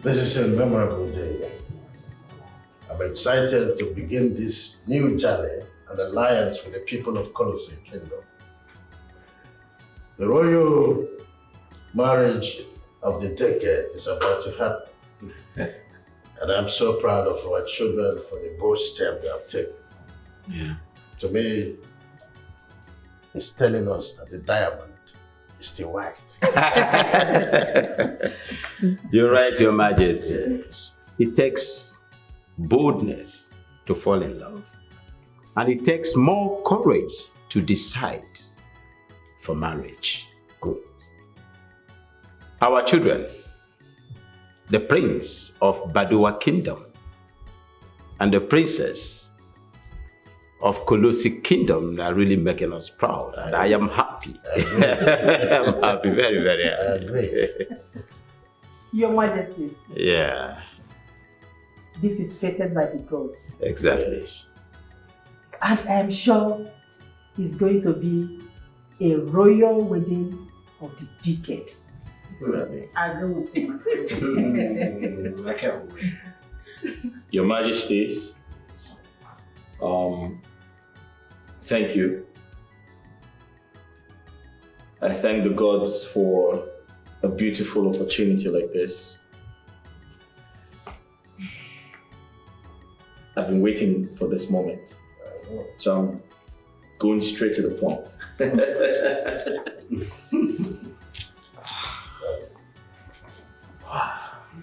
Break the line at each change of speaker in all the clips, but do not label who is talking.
This is a memorable day. I'm excited to begin this new journey and alliance with the people of Colosseum Kingdom. The royal marriage of the decade is about to happen. And I'm so proud of our children for the bold step they have taken.
Yeah.
To me, it's telling us that the diamond is still white.
You're right, Your Majesty.
Yes.
It takes boldness to fall in love. And it takes more courage to decide for marriage.
Good.
Our children, the prince of Badua Kingdom and the princess of Colossi Kingdom are really making us proud. And I am happy. I'm happy, very, very happy.
I agree.
Your Majesties,
Yeah,
this is fated by the gods.
exactly.
And I am sure it's going to be a royal wedding of the decade. I agree with you, my friend.
I can't wait.
Your Majesties, thank you. I thank the gods for a beautiful opportunity like this. I've been waiting for this moment, so I'm going straight to the point.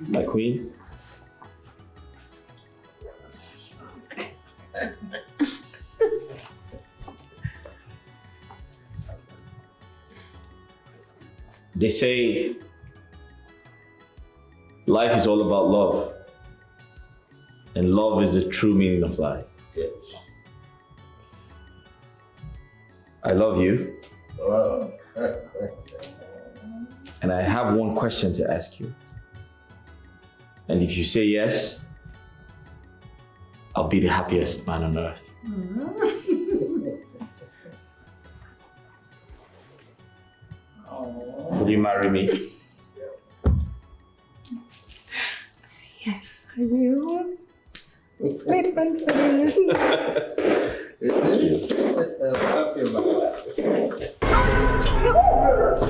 My queen. They say life is all about love, and love is the true meaning of life.
Yes.
I love you,
Wow.
and I have one question to ask you. And if you say yes, I'll be the happiest man on earth. Will you marry me?
Yes, I will. Wait, wait, wait.
Happy about that.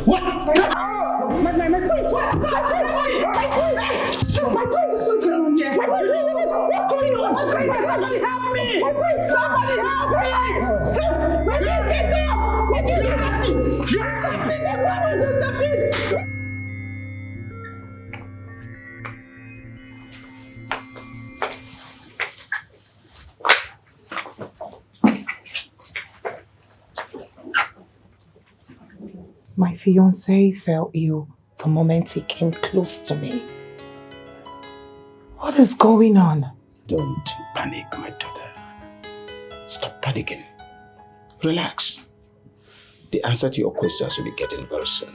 What? My prince! My prince! My prince! What's going on here? What's going on? Somebody help me! My prince! Somebody help me! My prince, sit down! What is happening? You're happening! What's going on? Do something! My fiancé fell ill the moment he came close to me. What is going on?
Don't panic, my daughter. Stop panicking. Relax. The answer to your questions will be getting very soon.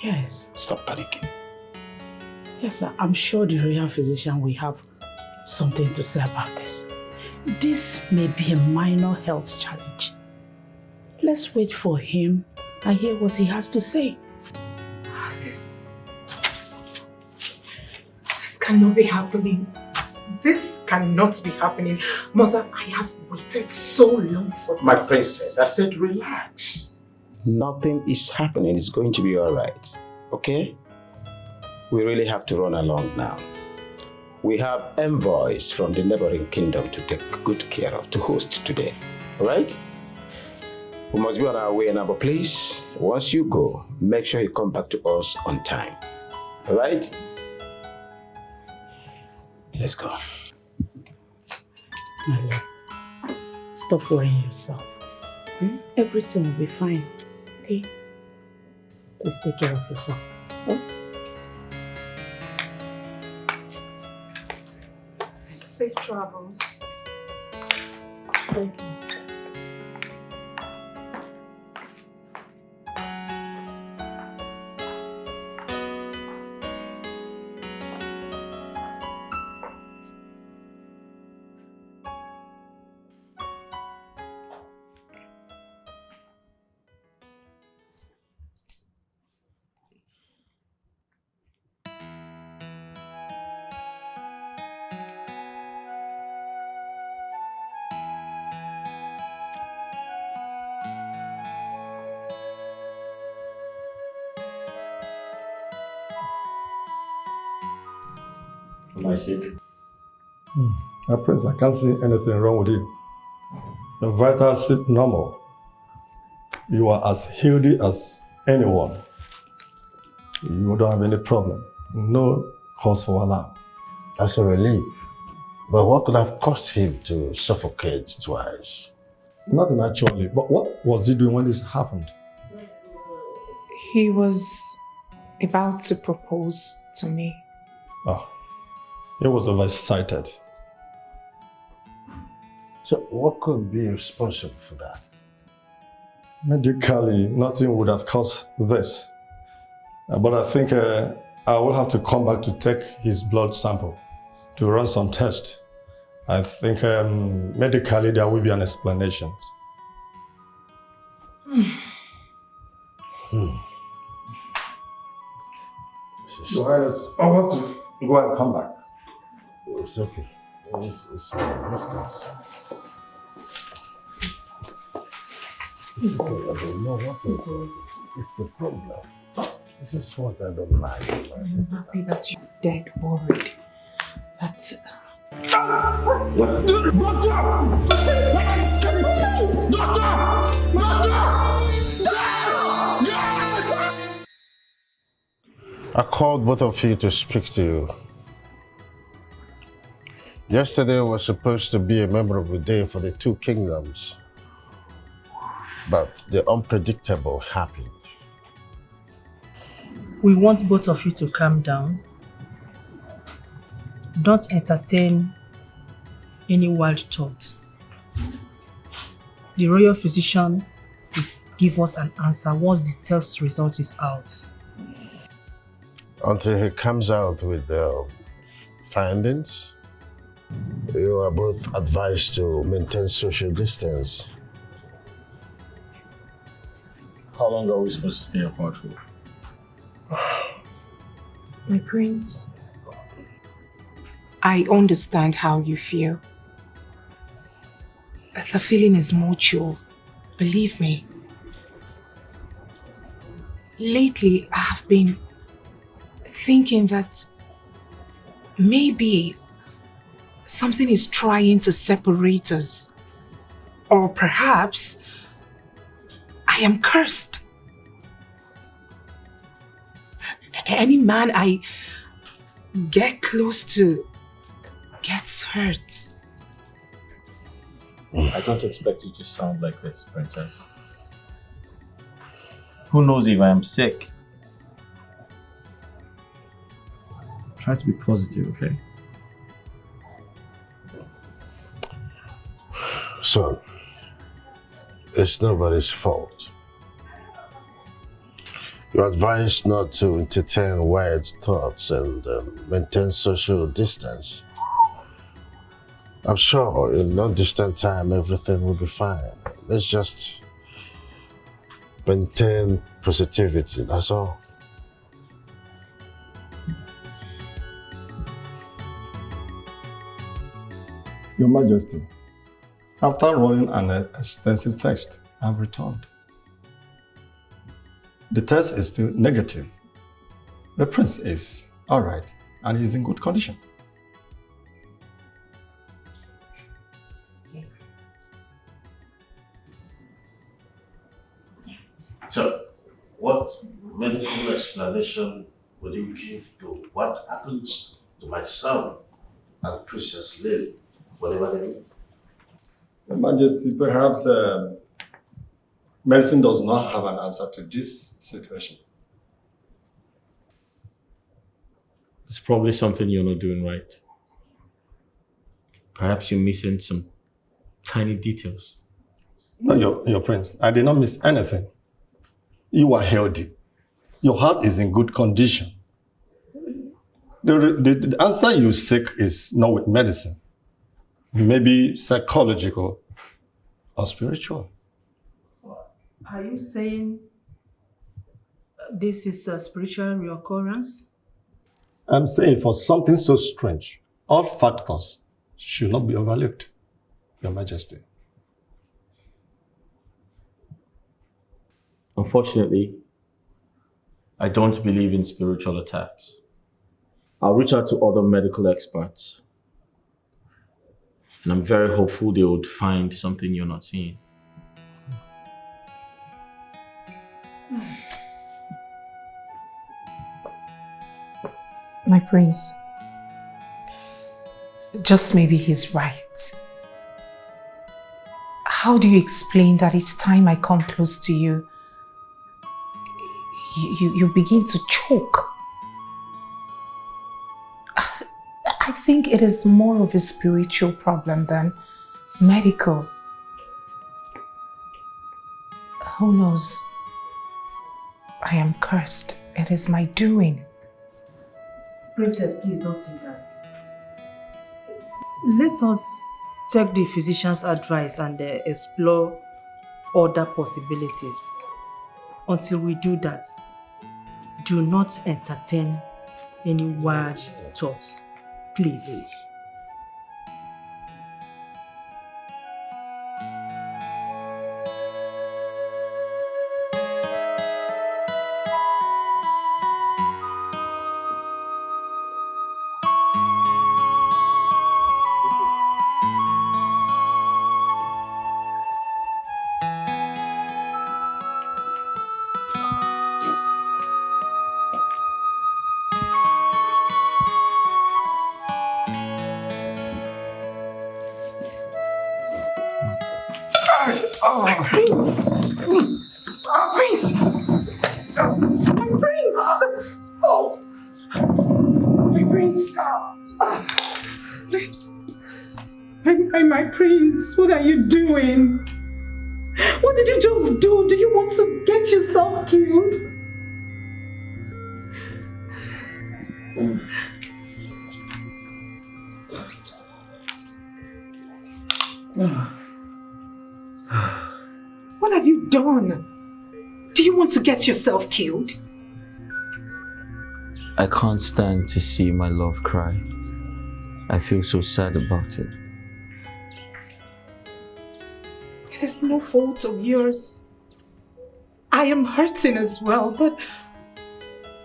Yes,
Stop panicking.
yes, sir. I'm sure the royal physician will have something to say about this. This may be a minor health challenge. Let's wait for him and hear what he has to say.
This cannot be happening. This cannot be happening. Mother, I have waited so long for this.
My princess, I said relax. Nothing is happening. It's going to be all right. Okay? We really have to run along now. We have envoys from the neighboring kingdom to take good care of, to host today. All right? We must be on our way now, but please, once you go, make sure you come back to us on time. All right? Let's go.
My love, stop worrying yourself. Everything will be fine. Okay? Please take care of yourself. Oh?
Safe travels.
Thank you.
Am I sick?
Prince, I can't see anything wrong with you. Your vitals seem normal. You are as healthy as anyone. You don't have any problem. No cause for alarm.
That's a relief. But what could have caused him to suffocate twice?
Nothing actually. But what was he doing when this happened?
He was about to propose to me.
Oh, he was overexcited.
So what could be responsible for that?
Medically, nothing would have caused this. But I think I will have to come back to take his blood sample to run some tests. I think medically there will be an explanation. Your Highness, I want to go and come back.
It's okay. It's distance. I don't know what it is. It's the problem. This is what I don't like.
I'm happy that you're dead worried. That's...
I called both of you to speak to you. Yesterday was supposed to be a memorable day for the two kingdoms, but the unpredictable happened.
We want both of you to calm down. Don't entertain any wild thoughts. The royal physician will give us an answer once the test result is out.
Until he comes out with the findings, you are both advised to maintain social distance.
How long are we supposed to stay apart for?
My prince, I understand how you feel. The feeling is mutual, believe me. Lately, I have been thinking that maybe something is trying to separate us. Or perhaps I am cursed. Any man I get close to gets hurt.
I don't expect you to sound like this, princess. Who knows if I am sick? Try to be positive, okay?
Son, it's nobody's fault. You're advised not to entertain wild thoughts and maintain social distance. I'm sure in no distant time everything will be fine. Let's just maintain positivity, that's all.
Your Majesty, after running an extensive test, I've returned. The test is still negative. The prince is all right and he's in good condition.
So, what medical explanation would you give to what happens to my son and Princess Lily, whatever they need?
Your Majesty, perhaps medicine does not have an answer to this situation.
It's probably something you're not doing right. Perhaps you're missing some tiny details.
No, your prince, I did not miss anything. You are healthy. Your heart is in good condition. The answer you seek is not with medicine. Maybe psychological or spiritual.
Are you saying this is a spiritual reoccurrence?
I'm saying for something so strange, all factors should not be overlooked, Your Majesty.
Unfortunately, I don't believe in spiritual attacks. I'll reach out to other medical experts. And I'm very hopeful they would find something you're not seeing.
My prince, just maybe he's right. How do you explain that each time I come close to you, you begin to choke? I think it is more of a spiritual problem than medical. Who knows? I am cursed. It is my doing.
Princess, please don't say that. Let us take the physician's advice and explore other possibilities. Until we do that, do not entertain any wild thoughts. Please.
My prince, what are you doing? What did you just do? Do you want to get yourself killed? What have you done? Do you want to get yourself killed?
I can't stand to see my love cry. I feel so sad about it.
It is no fault of yours. I am hurting as well, but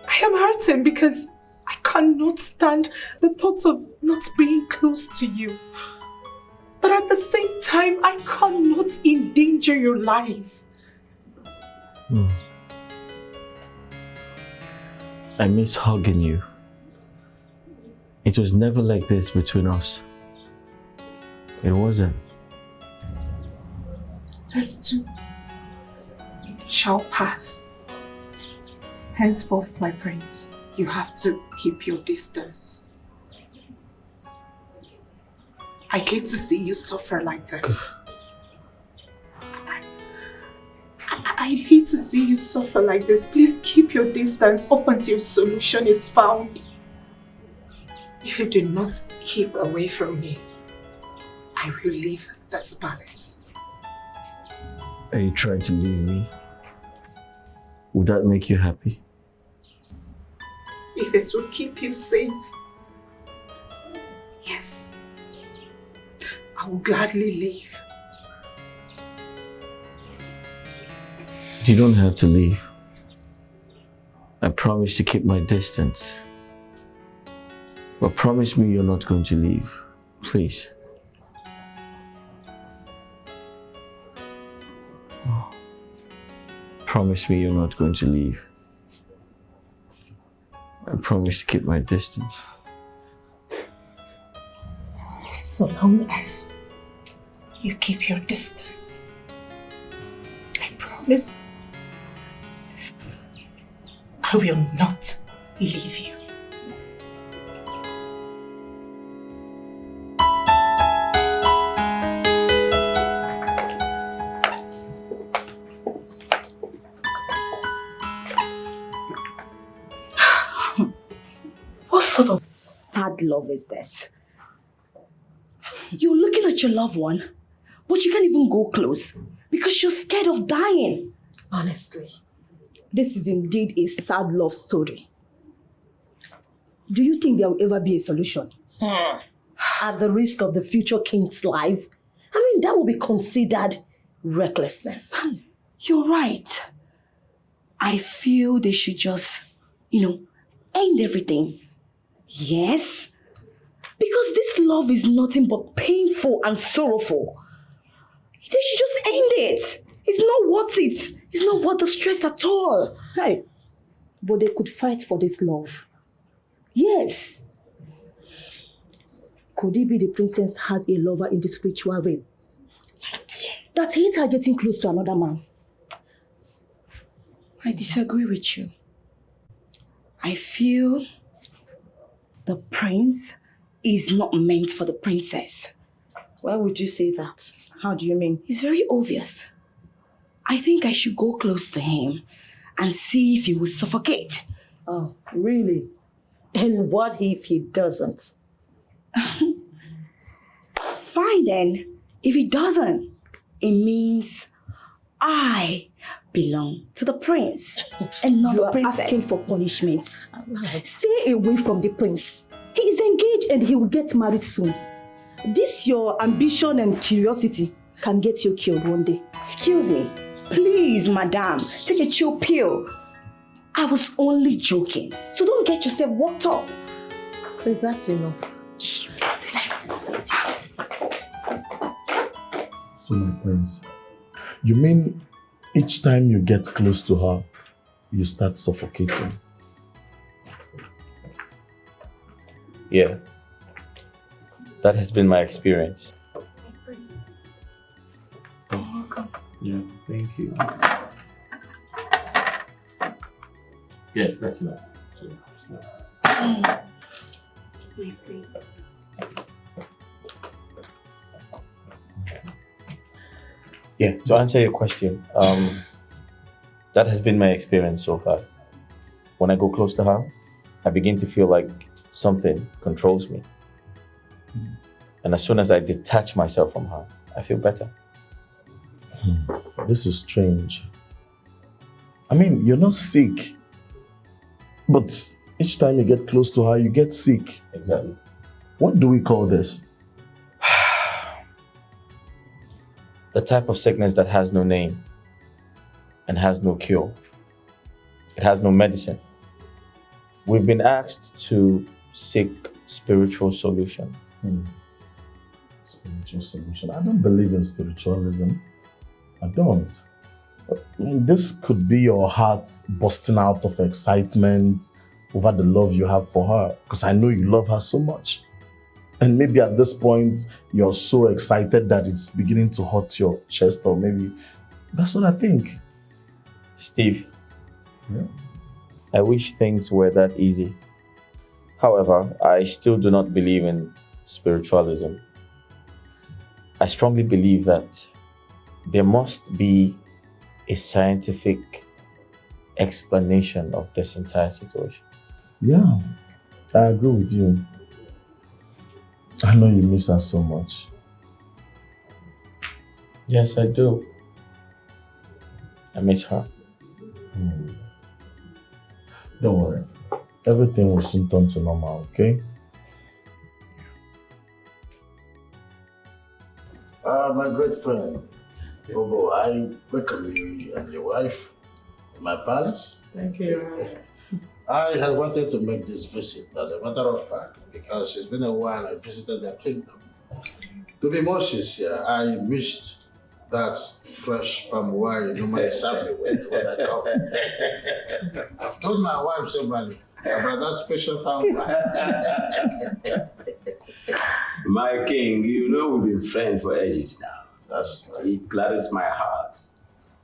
I am hurting because I cannot stand the thought of not being close to you. But at the same time, I cannot endanger your life.
I miss hugging you. It was never like this between us. It wasn't.
This too shall pass. Henceforth, my prince, you have to keep your distance. I hate to see you suffer like this. I hate to see you suffer like this. Please keep your distance up until solution is found. If you do not keep away from me, I will leave this palace.
Are you trying to leave me? Would that make you happy?
If it will keep you safe, yes, I will gladly leave.
You don't have to leave. I promise to keep my distance. But promise me you're not going to leave. Please. Promise me you're not going to leave. I promise to keep my distance.
So long as you keep your distance, I promise I will not leave you.
What sort of sad love is this? You're looking at your loved one, but you can't even go close because you're scared of dying.
Honestly,
this is indeed a sad love story. Do you think there will ever be a solution? At the risk of the future king's life? I mean, that will be considered recklessness. You're right. I feel they should just, end everything. Yes, because this love is nothing but painful and sorrowful. They should just end it. It's not worth it. It's not worth the stress at all.
Hey, but they could fight for this love. Yes. Could it be the princess has a lover in the spiritual realm?
My dear,
That hates her getting close to another man.
I disagree with you. I feel the prince is not meant for the princess.
Why would you say that? How do you mean?
It's very obvious. I think I should go close to him and see if he will suffocate.
Oh, really? And what if he doesn't?
Fine then. If he doesn't, it means I belong to the prince and not
You
the
are
princess.
asking for punishments. Stay away from the prince. He is engaged and he will get married soon. This your ambition and curiosity can get you killed one day.
Excuse me. Please, madam, take a chill pill. I was only joking. So don't get yourself worked up.
Please, that's enough.
So, my prince, you mean each time you get close to her, you start suffocating?
Yeah. That has been my experience. Yeah, thank you. Yeah, that's enough. Yeah, to answer your question, that has been my experience so far. When I go close to her, I begin to feel like something controls me. And as soon as I detach myself from her, I feel better.
This is strange. I mean, you're not sick, but each time you get close to her, you get sick.
Exactly.
What do we call this?
The type of sickness that has no name and has no cure. It has no medicine. We've been asked to seek spiritual solution.
Spiritual solution. I don't believe in spiritualism. I don't. I mean, this could be your heart bursting out of excitement over the love you have for her, because I know you love her so much. And maybe at this point, you're so excited that it's beginning to hurt your chest, or maybe that's what I think.
Steve,
Yeah.
I wish things were that easy. However, I still do not believe in spiritualism. I strongly believe that there must be a scientific explanation of this entire situation.
Yeah, I agree with you. I know you miss her so much.
Yes, I do. I miss her.
Don't worry. Everything will soon turn to normal, okay?
My great friend, Bobo, I welcome you and your wife in my palace.
Thank you.
I had wanted to make this visit, as a matter of fact, because it's been a while I visited their kingdom. To be more sincere, I missed that fresh palm wine you normally serve me with when I come. I've told my wife severally about that special palm wine.
My king, you know we've been friends for ages now.
That's right.
It gladdens my heart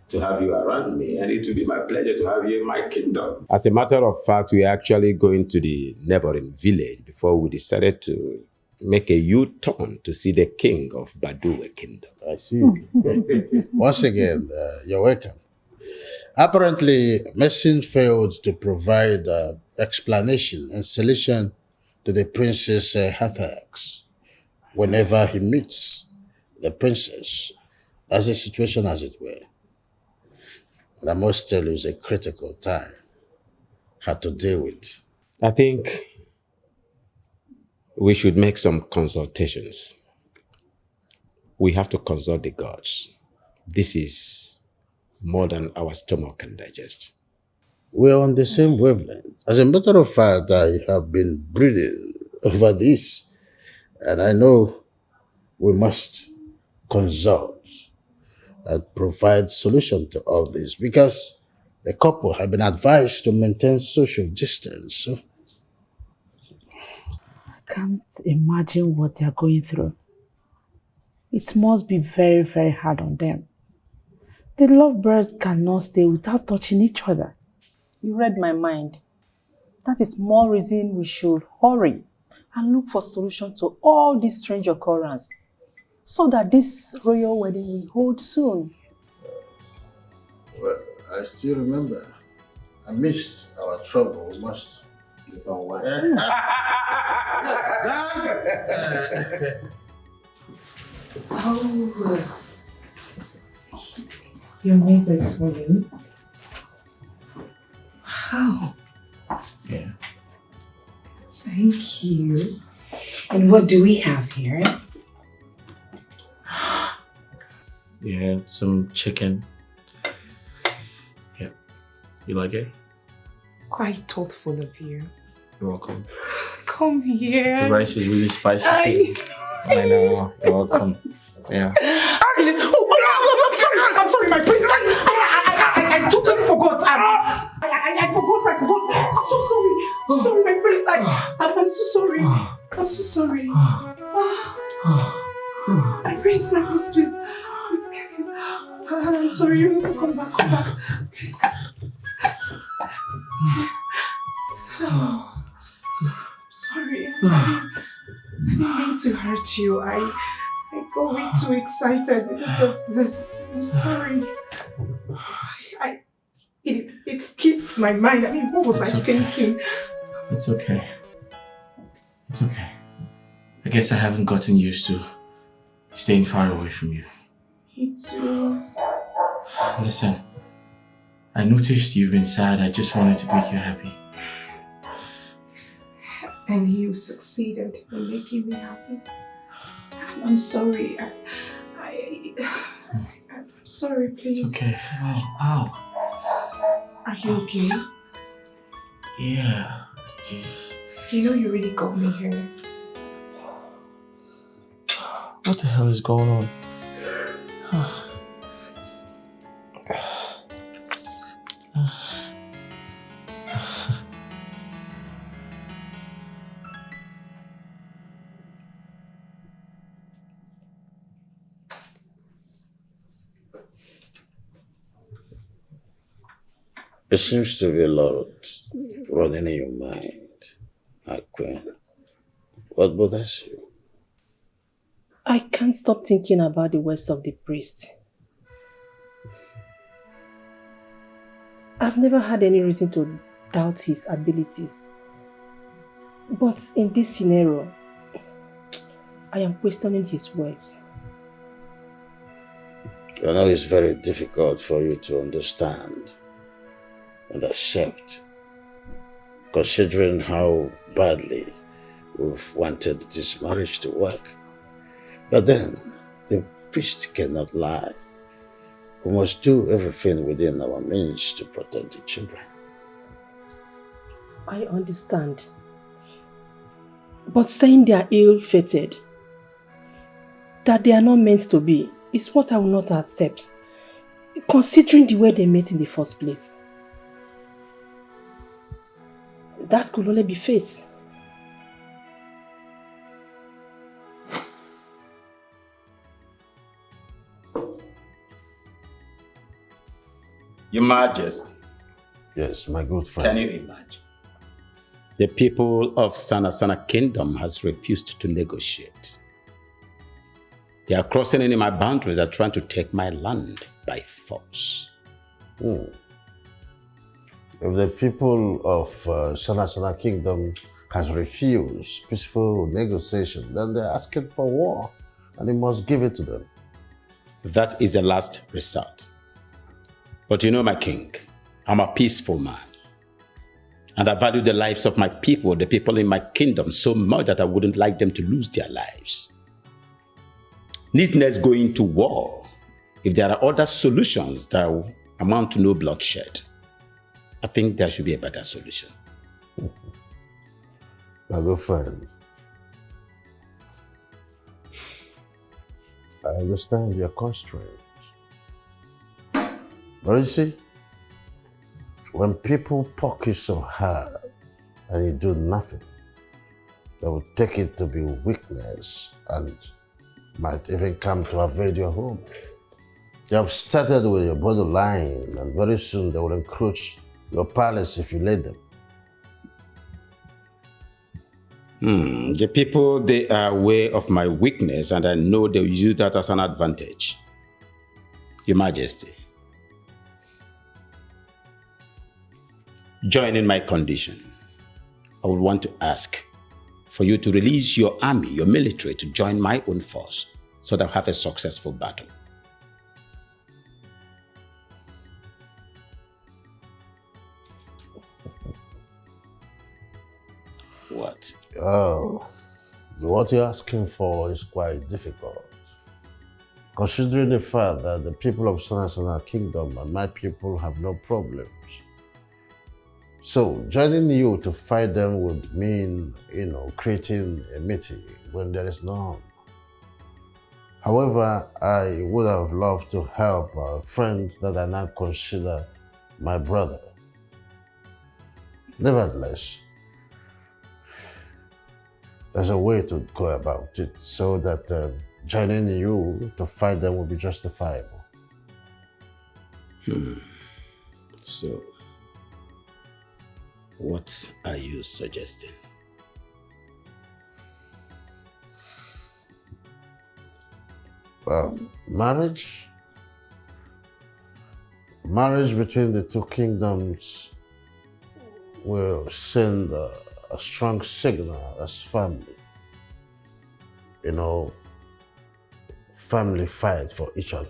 to have you around me, and it will be my pleasure to have you in my kingdom. As a matter of fact, we are actually going to the neighboring village before we decided to make a U-turn to see the king of Badua Kingdom.
I see. Once again, you're welcome. Apparently, Messin failed to provide explanation and solution to the prince's attacks. Whenever he meets the princess, that's a situation as it were. And I must tell you, it's a critical time. Had to deal with.
I think we should make some consultations. We have to consult the gods. This is more than our stomach can digest.
We're on the same wavelength. As a matter of fact, I have been breeding over this. And I know we must consult and provide solution to all this because the couple have been advised to maintain social distance. So
I can't imagine what they're going through. It must be very, very hard on them. The lovebirds cannot stay without touching each other.
You read my mind. That is more reason we should hurry and look for solution to all these strange occurrences so that this royal wedding will hold soon.
well, I still remember. Amidst our trouble, we must live on one.
Oh, your neighbors for you? How?
Yeah.
Thank you. And what do we have here?
Yeah, some chicken. Yeah. You like it?
Quite thoughtful of you.
You're welcome.
Come here.
The rice is really spicy too. I know. You're welcome. Yeah.
I'm sorry, my prince. I totally forgot. I forgot. So sorry. So sorry, my prince. I'm so sorry. I'm so sorry. My prince, please. I'm sorry. You need to come back. Please come. Sorry. I didn't mean to hurt you. I got way too excited because of this. I'm sorry. It skipped my mind. I mean, what was I thinking?
It's okay. It's okay. I guess I haven't gotten used to staying far away from you.
Me too.
Listen, I noticed you've been sad. I just wanted to make you happy.
And you succeeded in making me happy. I'm sorry. I'm sorry, please.
It's okay. Ow.
Are you okay?
Yeah. Jeez.
You know you really got me here.
What the hell is going on?
There seems to be a lot running in your mind, my queen. What bothers you?
I can't stop thinking about the words of the priest. I've never had any reason to doubt his abilities. But in this scenario, I am questioning his words.
I know it's very difficult for you to understand and accept, considering how badly we've wanted this marriage to work. But then, the priest cannot lie. We must do everything within our means to protect the children.
I understand. But saying they are ill-fated, that they are not meant to be, is what I will not accept, considering the way they met in the first place. That could only be fate.
Your Majesty.
Yes, my good friend.
Can you imagine?
The people of Sana Kingdom has refused to negotiate. They are crossing into my boundaries and trying to take my land by force.
If the people of Sana Kingdom has refused peaceful negotiation, then they're asking for war, and you must give it to them.
That is the last resort. But you know, my king, I'm a peaceful man. And I value the lives of my people, the people in my kingdom, so much that I wouldn't like them to lose their lives. Needless going to war if there are other solutions that will amount to no bloodshed. I think there should be a better solution.
My good friend, I understand your constraints. But you see, when people poke you so hard and you do nothing, they will take it to be weakness and might even come to invade your home. You have started with your borderline, and very soon they will encroach your palace if you let them.
The people, they are aware of my weakness, and I know they'll use that as an advantage. Your Majesty, joining my condition, I would want to ask for you to release your army, your military, to join my own force so that we have a successful battle. What?
Oh, what you're asking for is quite difficult. Considering the fact that the people of Sanasana Kingdom and my people have no problems. So, joining you to fight them would mean, creating a meeting when there is none. However, I would have loved to help a friend that I now consider my brother. Nevertheless, there's a way to go about it so that joining you to fight them will be justifiable.
So, what are you suggesting?
Well, marriage between the two kingdoms will send a strong signal as family. Family fight for each other.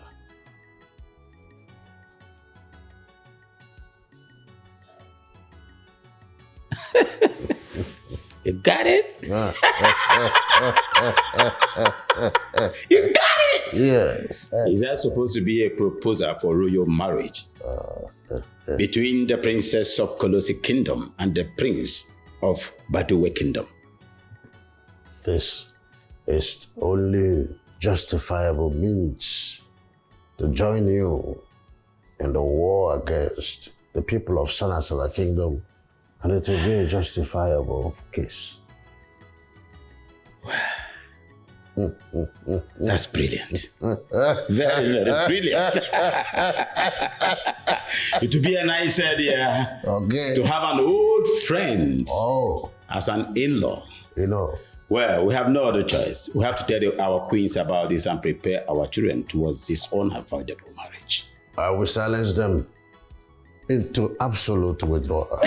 You got it? You got it!
Yes.
Is that supposed to be a proposal for royal marriage between the princess of Kolosi Kingdom and the prince of Baduwe Kingdom?
This is only justifiable means to join you in the war against the people of Sanasala Kingdom, and it will be a justifiable case.
That's brilliant. Very, very brilliant. It would be a nice idea to have an old friend as an in-law. Well, we have no other choice. We have to tell our queens about this and prepare our children towards this unavoidable marriage.
I will silence them into absolute withdrawal.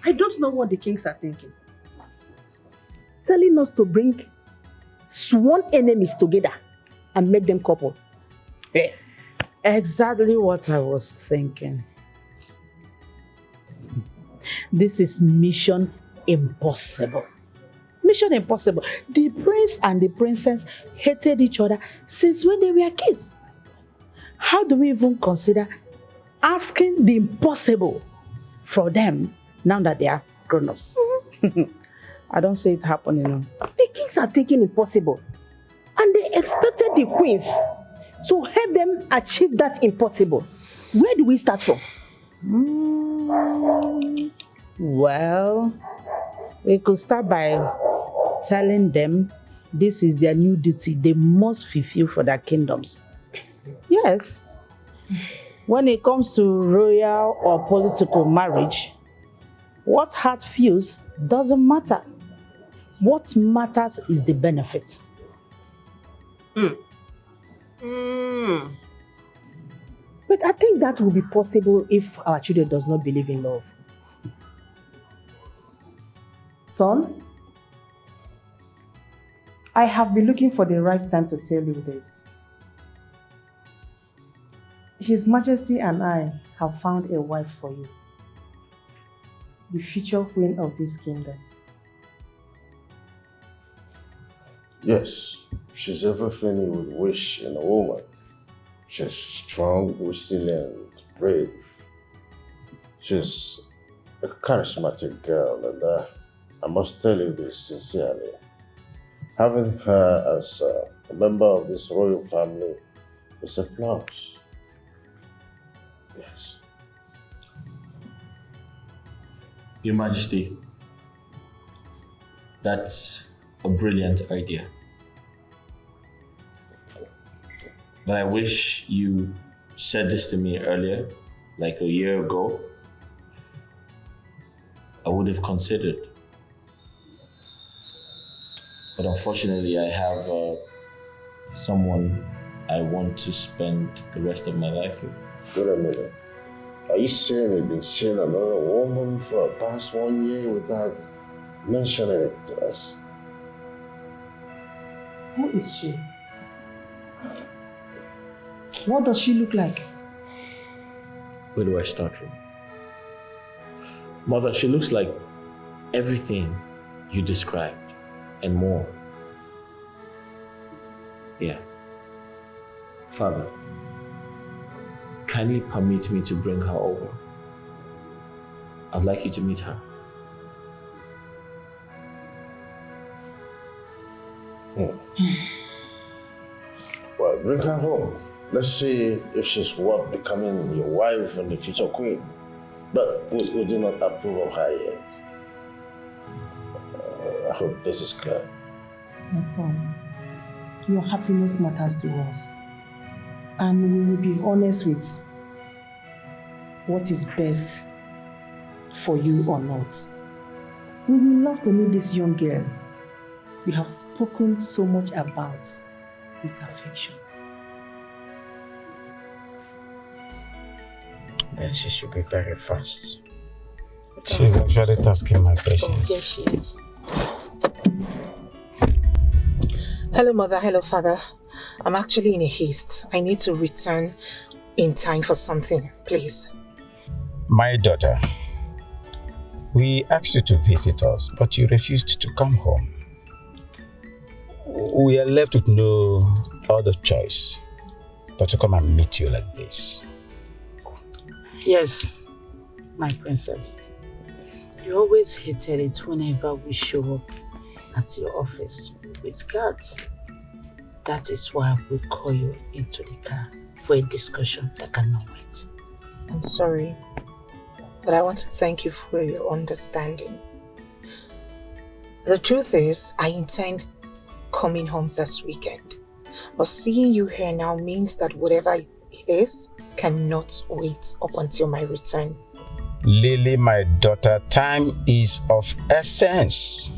I don't know what the kings are thinking. Telling us to bring sworn enemies together and make them couple.
Exactly what I was thinking. This is mission impossible. Mission impossible. The prince and the princess hated each other since when they were kids. How do we even consider asking the impossible for them now that they are grown-ups? I don't see it happening.
The kings are thinking impossible. And they expected the queens to help them achieve that impossible. Where do we start from?
Well, we could start by telling them this is their new duty they must fulfill for their kingdoms. Yes. When it comes to royal or political marriage, what heart feels doesn't matter. What matters is the benefit.
But I think that will be possible if our children does not believe in love. Son, I have been looking for the right time to tell you this. His Majesty and I have found a wife for you, the future queen of this kingdom.
Yes, she's everything you would wish in a woman. She's strong, resilient, brave. She's a charismatic girl, and I must tell you this sincerely. Having her as a member of this royal family is a plus. Yes.
Your Majesty, that's a brilliant idea. But I wish you said this to me earlier, like a year ago. I would have considered. But unfortunately, I have someone I want to spend the rest of my life with.
Wait a minute. Are you saying you've been seeing another woman for the past 1 year without mentioning it to us?
Who is she? What does she look like?
Where do I start from? Mother, she looks like everything you described and more. Yeah. Father, kindly permit me to bring her over. I'd like you to meet her.
Well, bring her home. Let's see if she's worth becoming your wife and the future queen. But we do not approve of her yet. I hope this is clear.
My son, your happiness matters to us. And we will be honest with what is best for you or not. We would love to meet this young girl we have spoken so much about with affection.
Then she should be very fast. She's actually tasking my patience.
Yes, she is. Hello, Mother. Hello, Father. I'm actually in a haste. I need to return in time for something, please.
My daughter, we asked you to visit us, but you refused to come home. We are left with no other choice but to come and meet you like this.
Yes, my princess. You always hated it whenever we show up at your office with guards. That is why we call you into the car for a discussion that cannot wait.
I'm sorry, but I want to thank you for your understanding. The truth is, I intend coming home this weekend. But seeing you here now means that whatever it is cannot wait up until my return.
Lily, my daughter, time is of essence.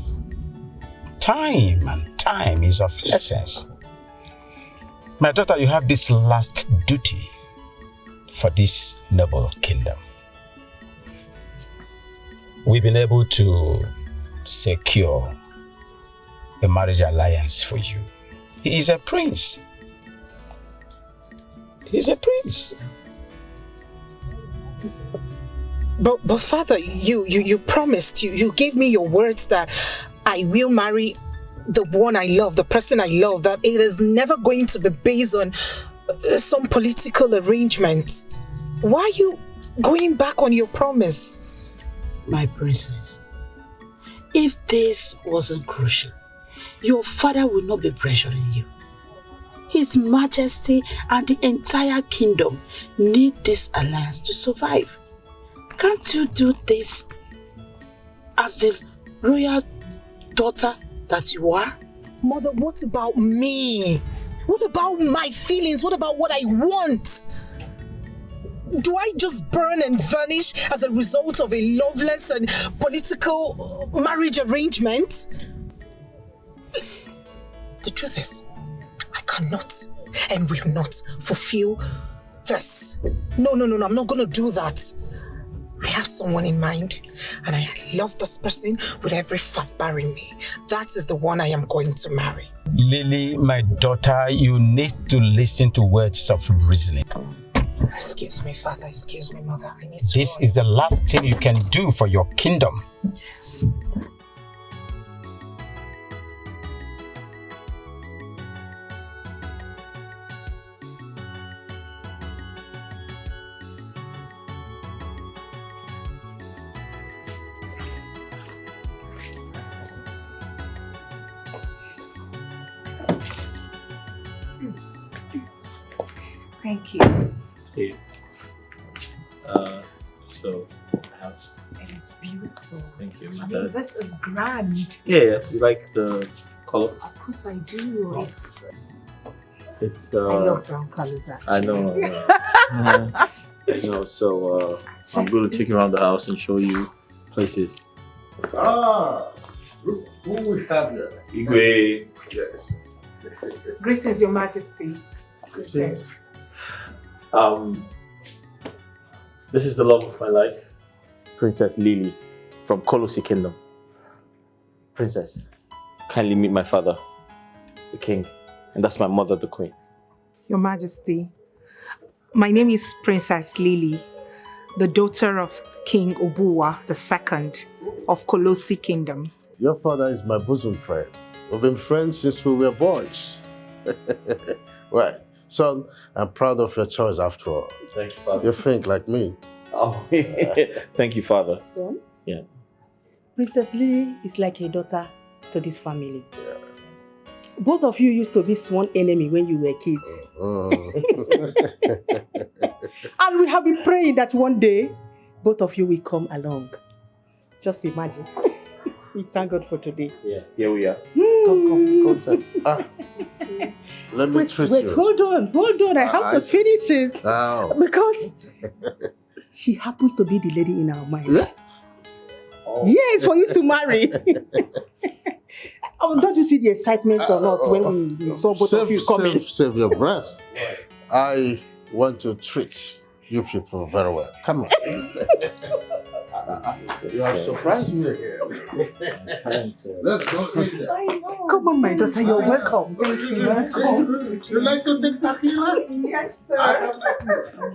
Time is of essence. My daughter, you have this last duty for this noble kingdom. We've been able to secure a marriage alliance for you. He is a prince. He's a prince.
But Father, you promised, you gave me your words that I will marry the one I love, the person I love, that it is never going to be based on some political arrangement. Why are you going back on your promise?
My princess, if this wasn't crucial, your father will not be pressuring you. His Majesty and the entire kingdom need this alliance to survive. Can't you do this as the royal daughter that you are?
Mother, what about me? What about my feelings? What about what I want? Do I just burn and vanish as a result of a loveless and political marriage arrangement? The truth is, I cannot and will not fulfill this. No, I'm not going to do that. I have someone in mind and I love this person with every fiber in me. That is the one I am going to marry.
Lily, my daughter, you need to listen to words of reasoning.
Excuse me, Father. Excuse me, Mother. I need to.
This is the last thing you can do for your kingdom.
Yes. Thank you.
See. So I have.
It is beautiful.
Thank you.
I mean, this is grand.
Yeah, you like the color?
Of course I do.
It's
I love brown colors actually.
I know. I know. So I'm going to take you around the house and show you places.
Ah, look who we have here.
Igwe.
Yes.
Greetings, Your Majesty. Greetings.
This is the love of my life, Princess Lily from Kolosi Kingdom. Princess, kindly meet my father, the king, and that's my mother, the queen.
Your Majesty, my name is Princess Lily, the daughter of King Obuwa II of Kolosi Kingdom.
Your father is my bosom friend. We've been friends since we were boys. Right. Son, I'm proud of your choice after all.
Thank you, Father.
You think like me.
Oh, thank you, Father.
Son?
Yeah.
Princess Lee is like a daughter to this family. Yeah. Both of you used to be sworn enemy when you were kids. And we have been praying that one day, both of you will come along. Just imagine. We thank God for today.
Yeah, here we are.
Come. Let me treat
wait,
you.
hold on. I have to finish it.
Oh.
Because she happens to be the lady in our mind.
Yes.
Oh. Yes, for you to marry. Oh, don't you see the excitement on us when we saw both of you coming?
Save your breath. I want to treat you people very well. Come on. You have surprised me here. Let's go in there.
I know. Come on, my daughter, you're welcome. Thank you. Welcome.
You like to take tequila?
Yes, sir.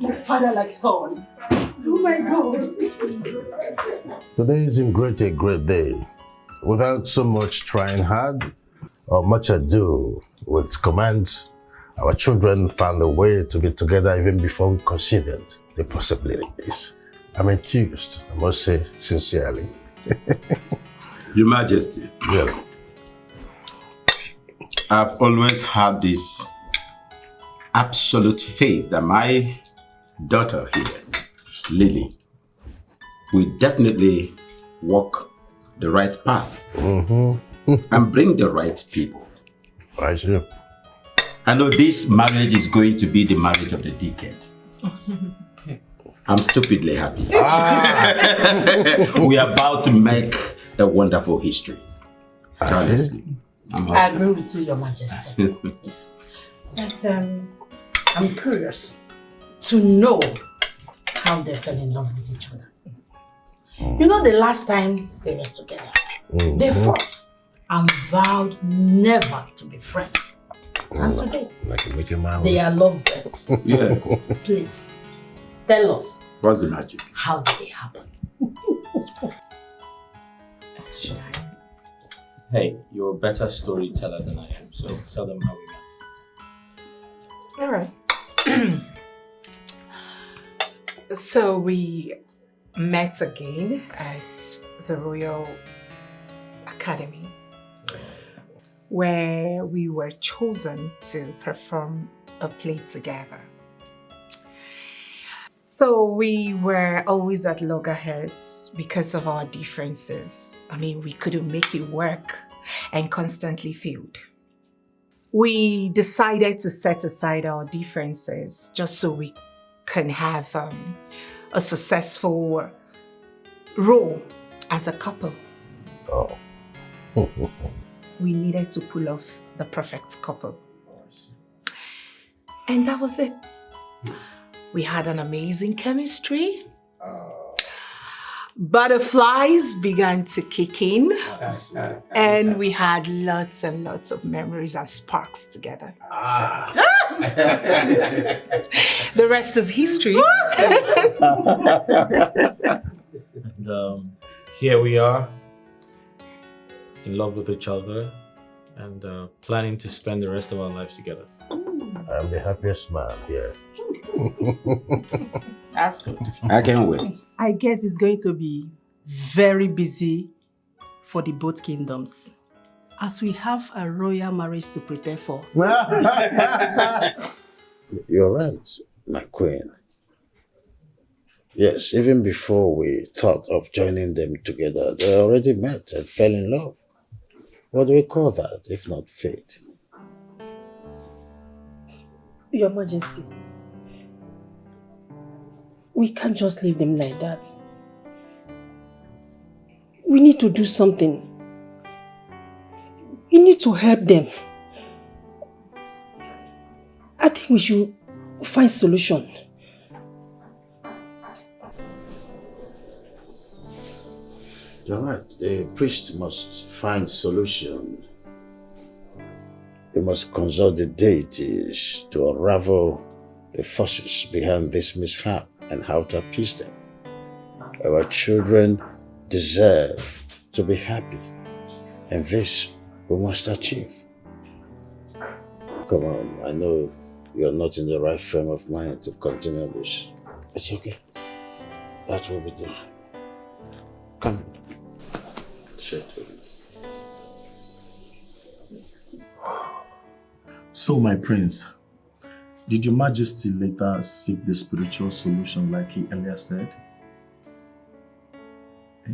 Like father, like son. Oh my God.
Today is a great day. Without so much trying hard or much ado with commands, our children found a way to be together even before we considered the possibilities. I'm enthused, I must say sincerely.
Your Majesty,
Yeah.
I've always had this absolute faith that my daughter here, Lily, will definitely walk the right path and bring the right people.
I see.
I know this marriage is going to be the marriage of the decade. I'm stupidly happy. We are about to make a wonderful history. Honestly.
I agree with you, Your Majesty. Yes. But I'm curious to know how they fell in love with each other. You know, the last time they were together, they fought and vowed never to be friends. And today, they are lovebirds.
Yes.
Please, tell us.
What's the magic?
How did it happen?
Hey, you're a better storyteller than I am, so tell them how we met.
All right. So we met again at the Royal Academy, where we were chosen to perform a play together. So we were always at loggerheads because of our differences. I mean, we couldn't make it work and constantly failed. We decided to set aside our differences just so we can have a successful role as a couple.
Oh.
We needed to pull off the perfect couple. And that was it. We had an amazing chemistry. Butterflies began to kick in. And we had lots and lots of memories and sparks together. The rest is history.
And here we are, in love with each other and planning to spend the rest of our lives together.
I'm the happiest man here.
That's good.
I can't wait.
I guess it's going to be very busy for the both kingdoms, as we have a royal marriage to prepare for.
You're right, my queen. Yes, even before we thought of joining them together, they already met and fell in love. What do we call that, if not fate?
Your Majesty, we can't just leave them like that. We need to do something. We need to help them. I think we should find solution.
You're right. The priest must find solution. He must consult the deities to unravel the forces behind this mishap and how to appease them. Our children deserve to be happy, and this we must achieve. Come on, I know you're not in the right frame of mind to continue this. It's okay. That will be there. Come. Sit.
So, my prince, did your majesty later seek the spiritual solution like he earlier said?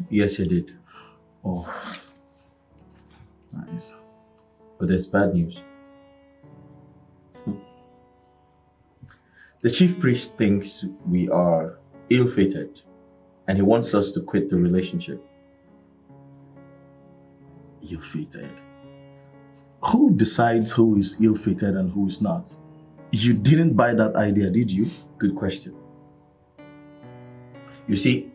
Yes, he did.
Oh, nice.
But there's bad news. The chief priest thinks we are ill-fated and he wants us to quit the relationship.
Ill-fated? Who decides who is ill-fated and who is not? You didn't buy that idea, did you?
Good question. You see,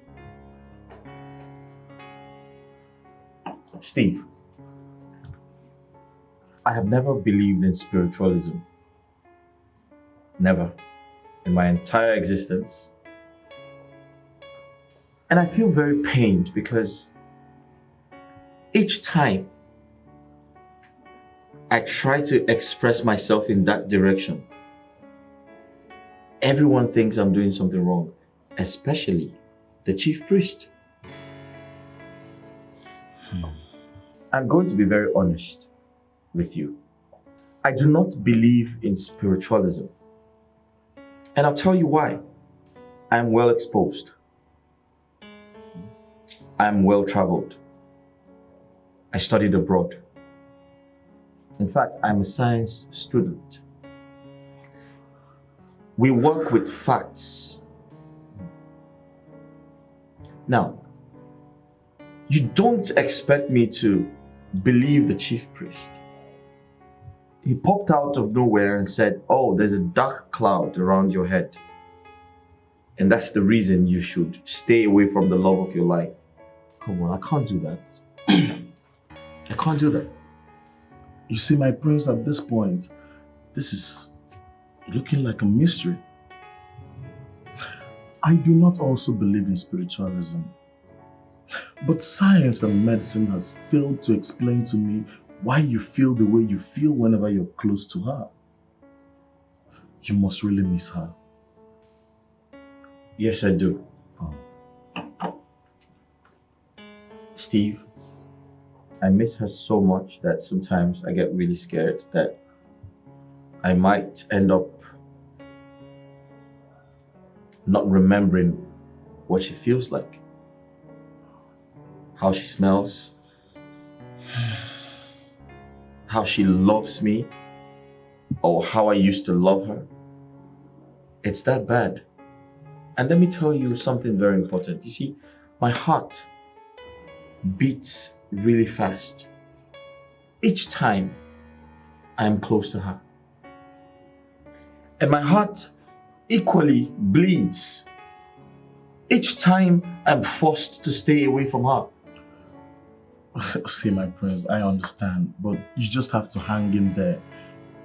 Steve, I have never believed in spiritualism. Never. In my entire existence. And I feel very pained because each time I try to express myself in that direction, everyone thinks I'm doing something wrong, especially the chief priest. I'm going to be very honest with you. I do not believe in spiritualism. And I'll tell you why. I'm well exposed. I'm well traveled. I studied abroad. In fact, I'm a science student. We work with facts. Now, you don't expect me to believe the chief priest. He popped out of nowhere and said, oh, there's a dark cloud around your head. And that's the reason you should stay away from the love of your life. Come on, I can't do that. I can't do that.
You see, my prince, at this point, this is looking like a mystery. I do not also believe in spiritualism. But science and medicine has failed to explain to me why you feel the way you feel whenever you're close to her. You must really miss her.
Yes, I do. Steve, I miss her so much that sometimes I get really scared that I might end up not remembering what she feels like, how she smells, how she loves me, or how I used to love her. It's that bad. And let me tell you something very important. You see, my heart beats really fast each time I am close to her. And my heart equally bleeds each time I'm forced to stay away from her.
See, my prince, I understand, but you just have to hang in there.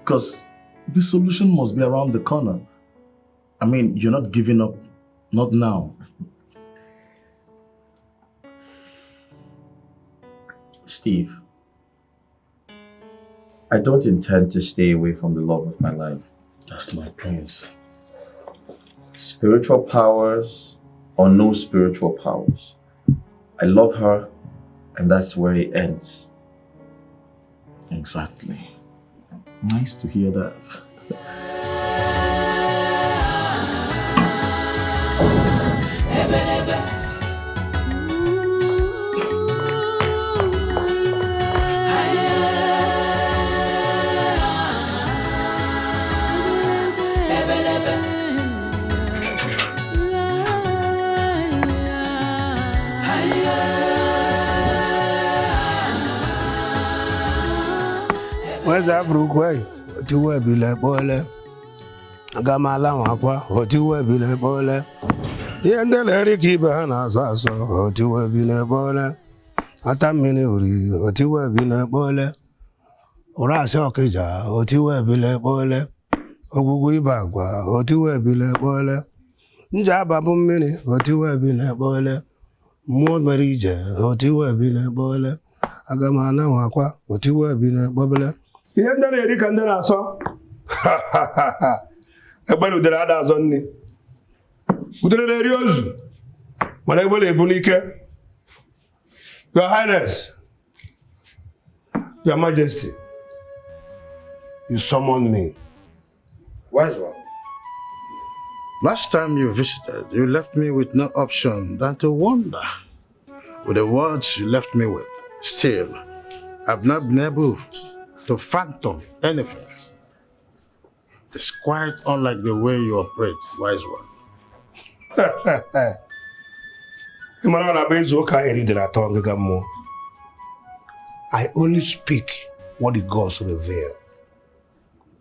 Because the solution must be around the corner. I mean, you're not giving up, not now.
Steve, I don't intend to stay away from the love of my life.
That's my prince.
Spiritual powers or no spiritual powers, I love her, and that's where it ends.
Exactly. Nice to hear that.
Where's Africa? To where be like boiler? Gamala Waqua, or to where be like boiler? Yanda Larry Kibana Sasso, or to where be like boiler? Ataminuri, or to where be like boiler? Or Asokaja, or to where be like boiler? Ogui Bagua, or to where be like boiler? Njababum mini, or to where be like boiler? More Marija, or to where be like boiler? Agamala Waqua, or to where be like boiler? Yanda Larry Candana saw. Ha ha ha ha. Everybody with the others on me. With the radios. Whatever they bunike. Your Highness. Your Majesty. You summoned me.
Wise one. Last time you visited, you left me with no option than to wonder. With the words you left me with, still, I've not been able to fathom anything. It's quite unlike the way you operate, wise one.
I only speak what the gods reveal.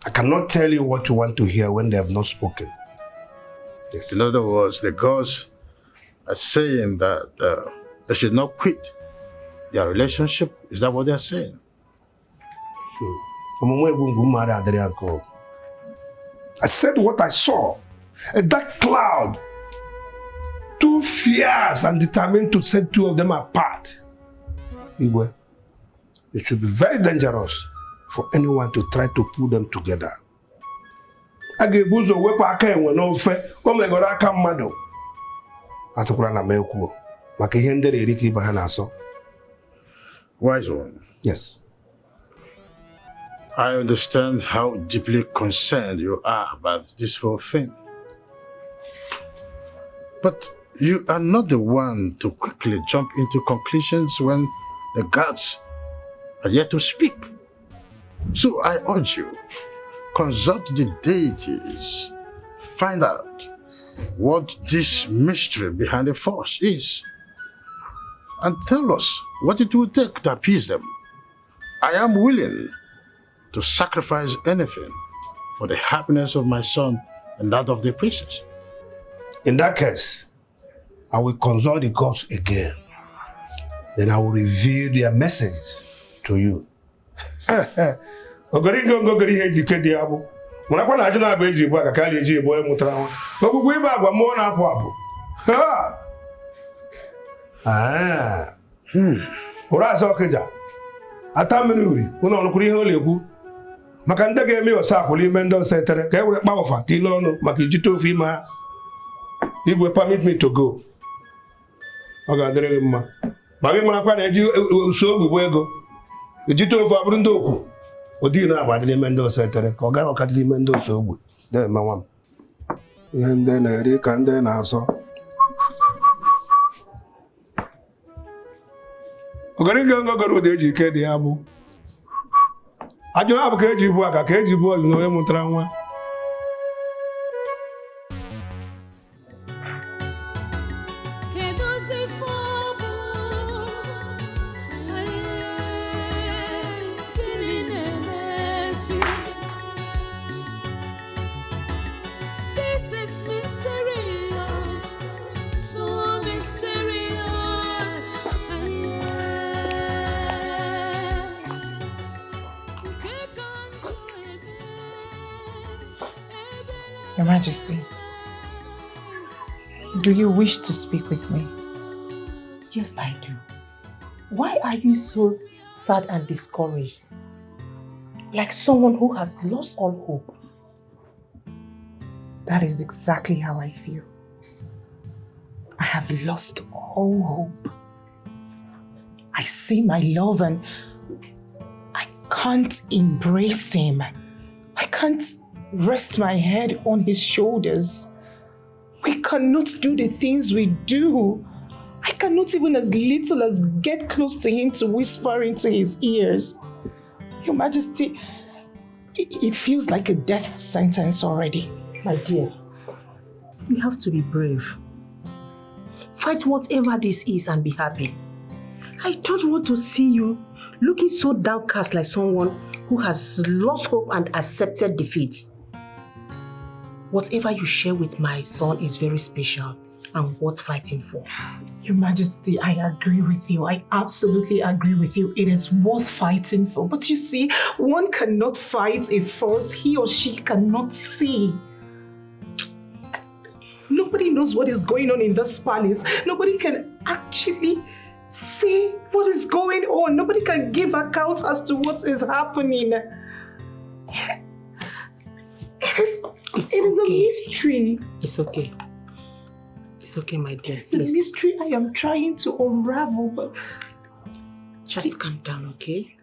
I cannot tell you what you want to hear when they have not spoken.
Yes. In other words, the gods are saying that they should not quit their relationship. Is that what they are saying?
I said what I saw. A dark cloud. Too fierce and determined to set two of them apart. Igwe, it should be very dangerous for anyone to try to pull them together. Agebuzo wepa aka enwe n'ofe, o megoro aka mmadụ. Atụkwara na mekwu, maka ihe ndị na-eri ka ibe ha na-asọ.
Wise one.
Yes.
I understand how deeply concerned you are about this whole thing. But you are not the one to quickly jump into conclusions when the gods are yet to speak. So I urge you, consult the deities, find out what this mystery behind the force is, and tell us what it will take to appease them. I am willing to sacrifice anything for the happiness of my son and that of the princess.
In that case, I will consult the gods again. Then I will reveal their messages to you. Maka ndị ga-eme ọsọ akwụla ime ndị ọsọ etere ka e were kpawụfa ka ile ọnụ maka ijite ofe ime ha. Igwe permit me to go. Ọ ga-adịrị gị mma. Ma gị marakwa na eji uso ogbugbo ego. Ijite ofe abụrụ ndị okwu. Odi na-agba dị n'ime ndị ọsọ etere ka ọ gara ọka dị n'ime ndị ọsọ ogbe. Na-eme nwa m. Ihe ndị na-eri ka ndị na-asọ. Ọgarịga ngọgọrọ ụdị eji ike dị ya bụ. Ajụrụ abụ ka eji ibu aka ka eji ibu ọzọ onye mụtara nwa.
Your Majesty, do you wish to speak with me?
Yes, I do. Why are you so sad and discouraged? Like someone who has lost all hope.
That is exactly how I feel. I have lost all hope. I see my love and I can't embrace him. I can't rest my head on his shoulders. We cannot do the things we do. I cannot even as little as get close to him to whisper into his ears. Your Majesty, it feels like a death sentence already.
My dear, you have to be brave. Fight whatever this is and be happy. I don't want to see you looking so downcast like someone who has lost hope and accepted defeat. Whatever you share with my son is very special and worth fighting for.
Your Majesty, I agree with you. I absolutely agree with you. It is worth fighting for. But you see, one cannot fight a force he or she cannot see. Nobody knows what is going on in this palace. Nobody can actually see what is going on. Nobody can give account as to what is happening. It is a mystery.
It's okay. It's okay, my dear.
It's a mystery I am trying to unravel, but...
Just calm down, okay?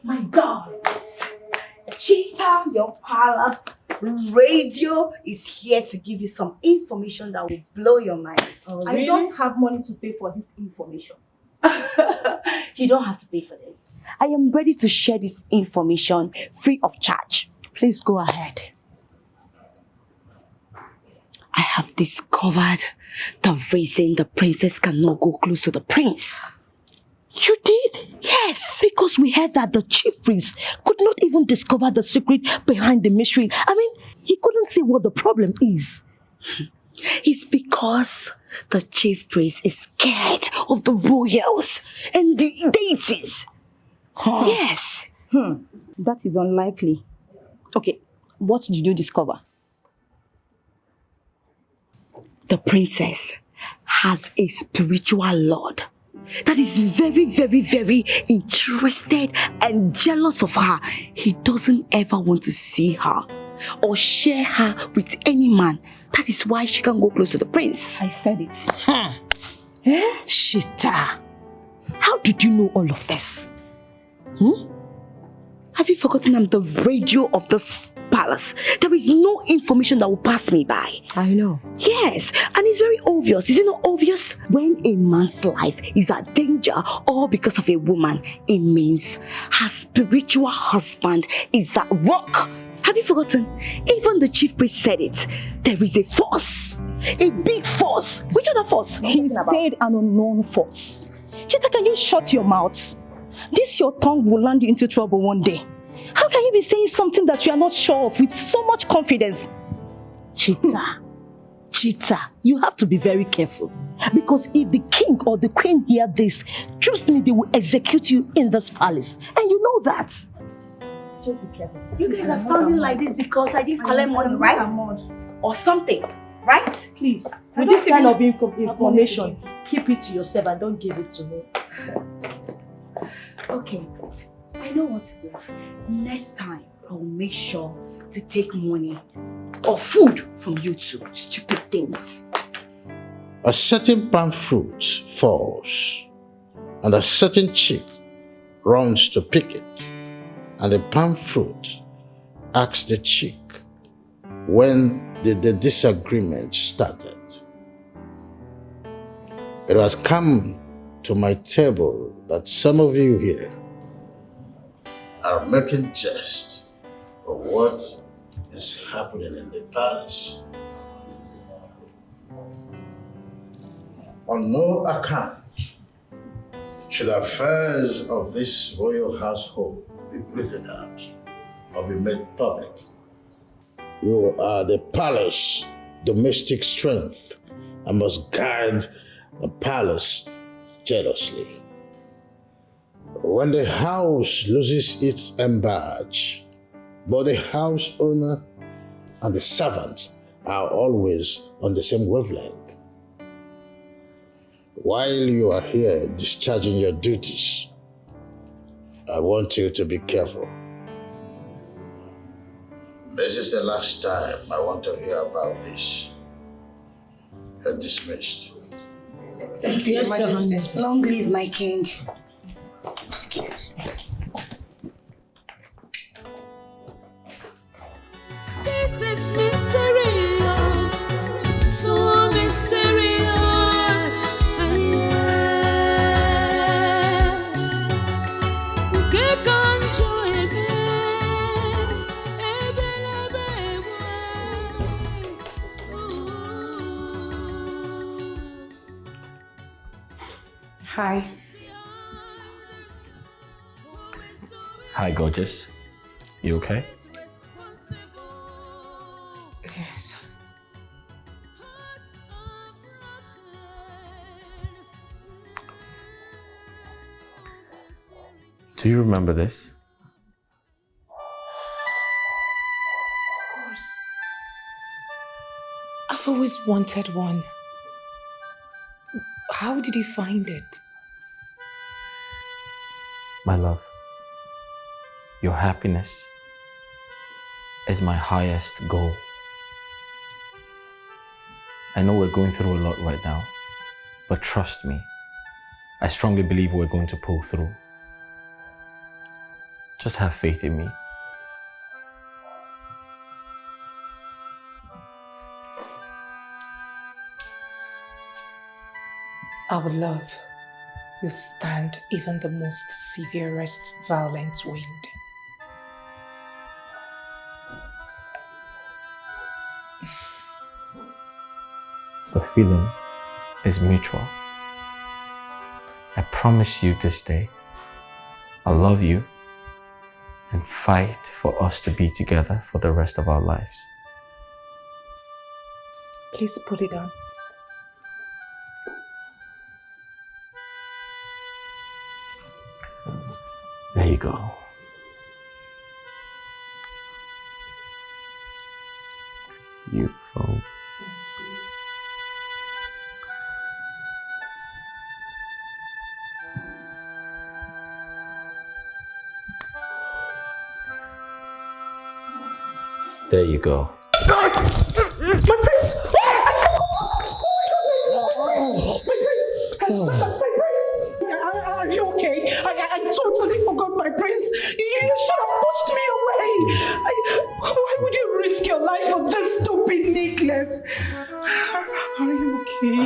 My God! Cheetah, your palace radio is here to give you some information that will blow your mind.
Oh, really? I don't have money to pay for this information.
You don't have to pay for this. I am ready to share this information free of charge. Please go ahead. I have discovered the reason the princess cannot go close to the prince. You did? Yes, because we heard that the chief priest could not even discover the secret behind the mystery. I mean, he couldn't see what the problem is. It's because the chief priest is scared of the royals and the deities.
Huh.
Yes.
That is unlikely. Okay, what did you discover?
The princess has a spiritual lord that is very, very, very interested and jealous of her. He doesn't ever want to see her or share her with any man. That is why she can't go close to the prince.
I said it.
Shita, how did you know all of this? Have you forgotten I'm the radio of this palace? There is no information that will pass me by.
I know.
Yes, and it's very obvious. Is it not obvious? When a man's life is at danger all because of a woman, it means her spiritual husband is at work. Have you forgotten? Even the chief priest said it. There is a force. A big force. Which other force?
He said an unknown force. Chita, can you shut your mouth? This your tongue will land you into trouble one day. How can you be saying something that you are not sure of with so much confidence?
Chita, you have to be very careful. Because if the king or the queen hear this, trust me, they will execute you in this palace. And you know that.
Just be careful.
You guys are sounding like this because I didn't collect money, right? Or something, right?
Please, with this kind of information, keep it to yourself and don't give it to me.
Okay, I know what to do. Next time, I'll make sure to take money or food from you two. Stupid things.
A certain palm fruit falls, and a certain chick runs to pick it, and the palm fruit asks the chick, when did the disagreement started? It has come to my table that some of you here are making jest of what is happening in the palace. On no account should affairs of this royal household be breathed out or be made public. You are the palace domestic strength and must guard the palace jealously. When the house loses its embadge, both the house owner and the servants are always on the same wavelength. While you are here discharging your duties, I want you to be careful. This is the last time I want to hear about this. You're dismissed.
Thank you, Your Majesty.
Long live my king. Excuse me.
This is mysterious, so mysterious.
Hi.
Hi, gorgeous. You okay?
Yes.
Do you remember this?
Of course. I've always wanted one. How did you find it?
My love, your happiness is my highest goal. I know we're going through a lot right now, but trust me, I strongly believe we're going to pull through. Just have faith in me.
Our love will stand even the most severest violent wind.
The feeling is mutual. I promise you this day, I love you and fight for us to be together for the rest of our lives.
Please put it on.
There you go. Beautiful. There you go.
My prince! My prince! Are you okay? I totally forgot my prince. You should have pushed me away. Why would you risk your life for this stupid necklace? Are you okay?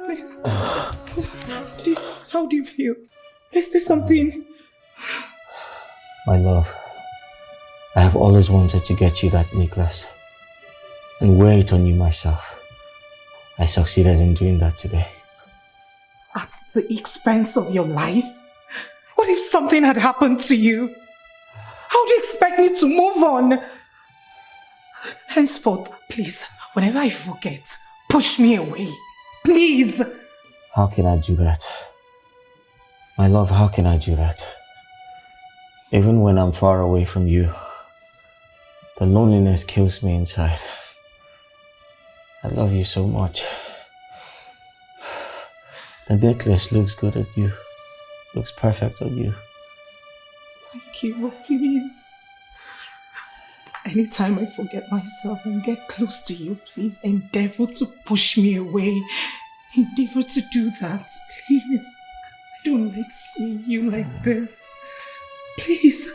Please. How do you feel? Please say something.
My love, I have always wanted to get you that necklace and wear it on you myself. I succeeded in doing that today.
At the expense of your life? What if something had happened to you? How do you expect me to move on? Henceforth, please, whenever I forget, push me away. Please!
How can I do that? My love, how can I do that? Even when I'm far away from you, the loneliness kills me inside. I love you so much. The necklace looks good on you. Looks perfect on you.
Thank you, please. Anytime I forget myself and get close to you, please endeavor to push me away. Endeavor to do that, please. I don't like seeing you like this. Please.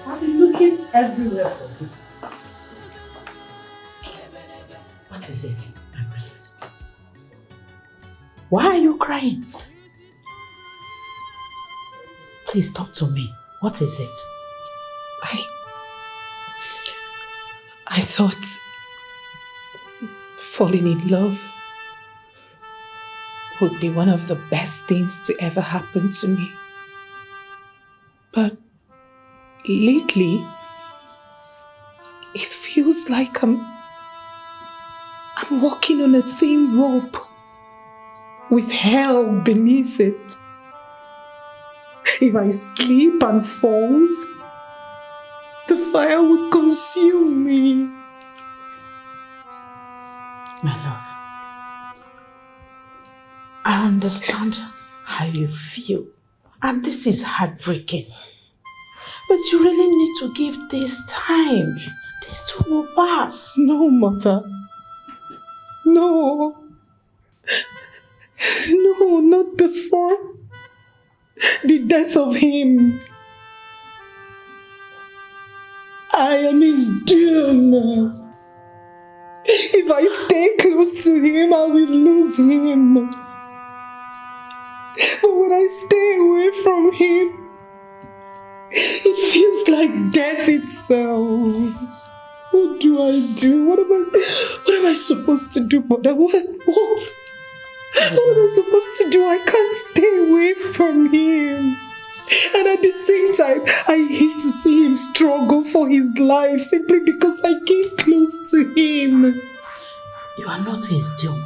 I've been looking everywhere for you. What is it, my princess? Why are you crying? Please talk to me. What is it?
I thought falling in love would be one of the best things to ever happen to me. But lately, It feels like I'm walking on a thin rope with hell beneath it. If I slip and falls, the fire would consume me.
My love, I understand how you feel, and this is heartbreaking. But you really need to give this time. This too will pass.
No, Mother. No. No, not before the death of him. I am his doom. If I stay close to him, I will lose him. But when I stay away from him, it feels like death itself. What do I do? What am I supposed to do, Mother? What am I supposed to do? I can't stay away from him. And at the same time, I hate to see him struggle for his life simply because I came close to him.
You are not his doom.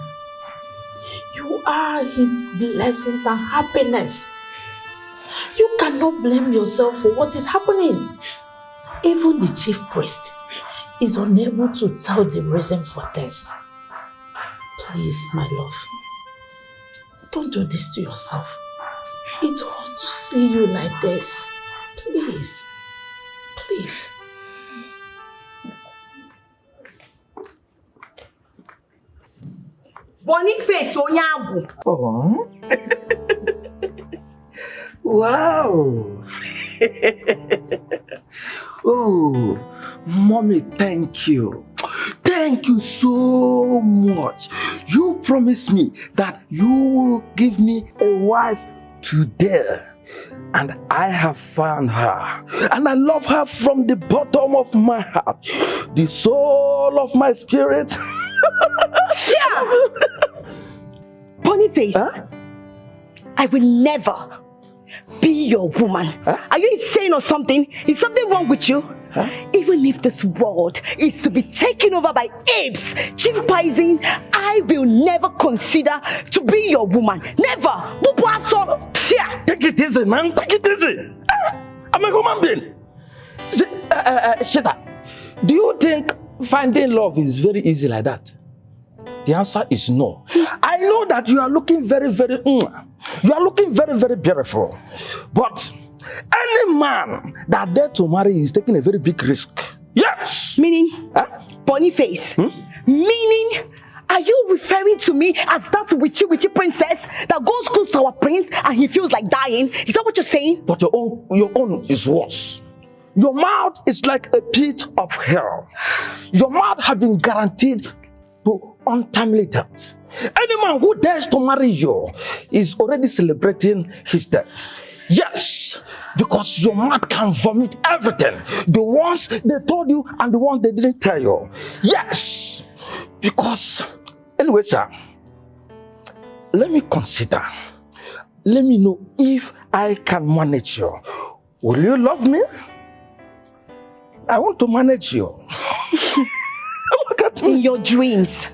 You are his blessings and happiness. You cannot blame yourself for what is happening. Even the chief priest is unable to tell the reason for this. Please, my love, don't do this to yourself. It hurts to see you like this. Please. Please.
Boniface Onyagu.
Oh. Wow. Oh, Mommy, thank you. Thank you so much. You promised me that you will give me a wife today. And I have found her. And I love her from the bottom of my heart, the soul of my spirit.
Yeah. Boniface, I will never be your woman. Are you insane or something? Is something wrong with you? Even if this world is to be taken over by apes, chimpanzees, I will never consider to be your woman. Never.
Take it easy, man. Take it easy. I'm a human being. Shita, do you think finding love is very easy like that? The answer is no. I know that you are looking very beautiful. But any man that dare to marry is taking a very big risk. Yes!
Meaning? Boniface? Meaning? Are you referring to me as that witchy princess that goes close to our prince and he feels like dying? Is that what you're saying?
But your own is worse. Your mouth is like a pit of hell. Your mouth has been guaranteed to untimely death. Any man who dares to marry you is already celebrating his death. Yes, because your mouth can vomit everything. The ones they told you and the ones they didn't tell you. Yes, because anyway, sir, let me consider. Let me know if I can manage you. Will you love me? I want to manage you.
Look at me. In your dreams,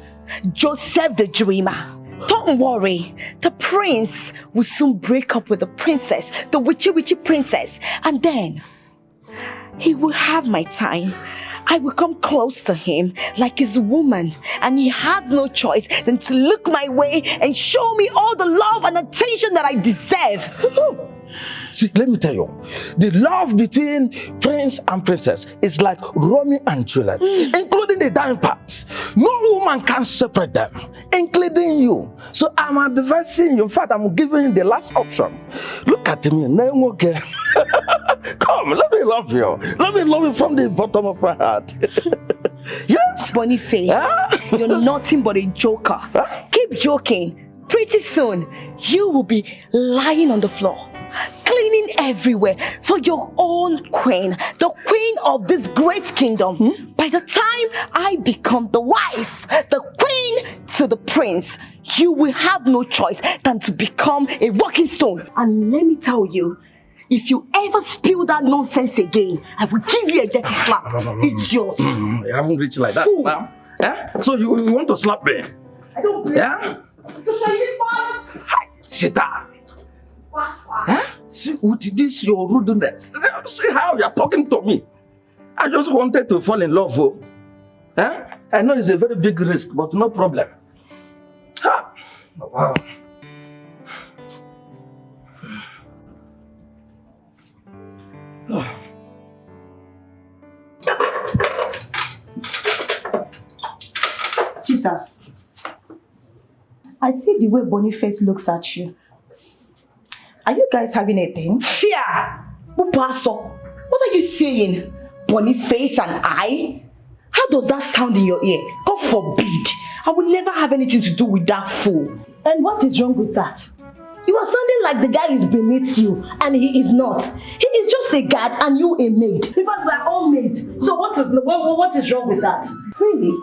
Joseph the dreamer. Don't worry, the prince will soon break up with the princess, the witchy princess, and then he will have my time. I will come close to him like his woman, and he has no choice than to look my way and show me all the love and attention that I deserve.
See, let me tell you, the love between prince and princess is like Romeo and Juliet, including the dying part. No woman can separate them, including you. So I'm advising you. In fact, I'm giving you the last option. Look at me, now again. Come, let me love you. Let me love you from the bottom of my heart. Yes,
Boniface, you're nothing but a joker. Keep joking. Pretty soon, you will be lying on the floor, cleaning everywhere for your own queen, the queen of this great kingdom. By the time I become the wife, the queen to the prince, you will have no choice than to become a walking stone. And let me tell you, If you ever spill that nonsense again, I will give you a dirty slap. Idiot.
You haven't reached like that.
Fool.
Now. Yeah? So you want to slap me?
I don't blame
Yeah? Hi, Shita. Huh? See, with this your rudeness. See how you're talking to me. I just wanted to fall in love. Oh. Huh? I know it's a very big risk, but no problem. Ha. Wow.
Chita, I see the way Boniface looks at you. Are you guys having a thing?
Fear! Upaso, what are you saying? Boniface and I? How does that sound in your ear? God forbid. I will never have anything to do with that fool.
And what is wrong with that?
You are sounding like the guy is beneath you, and he is not. He is just a guard and you a maid. In fact, we are all maids. So what is wrong with that?
Really?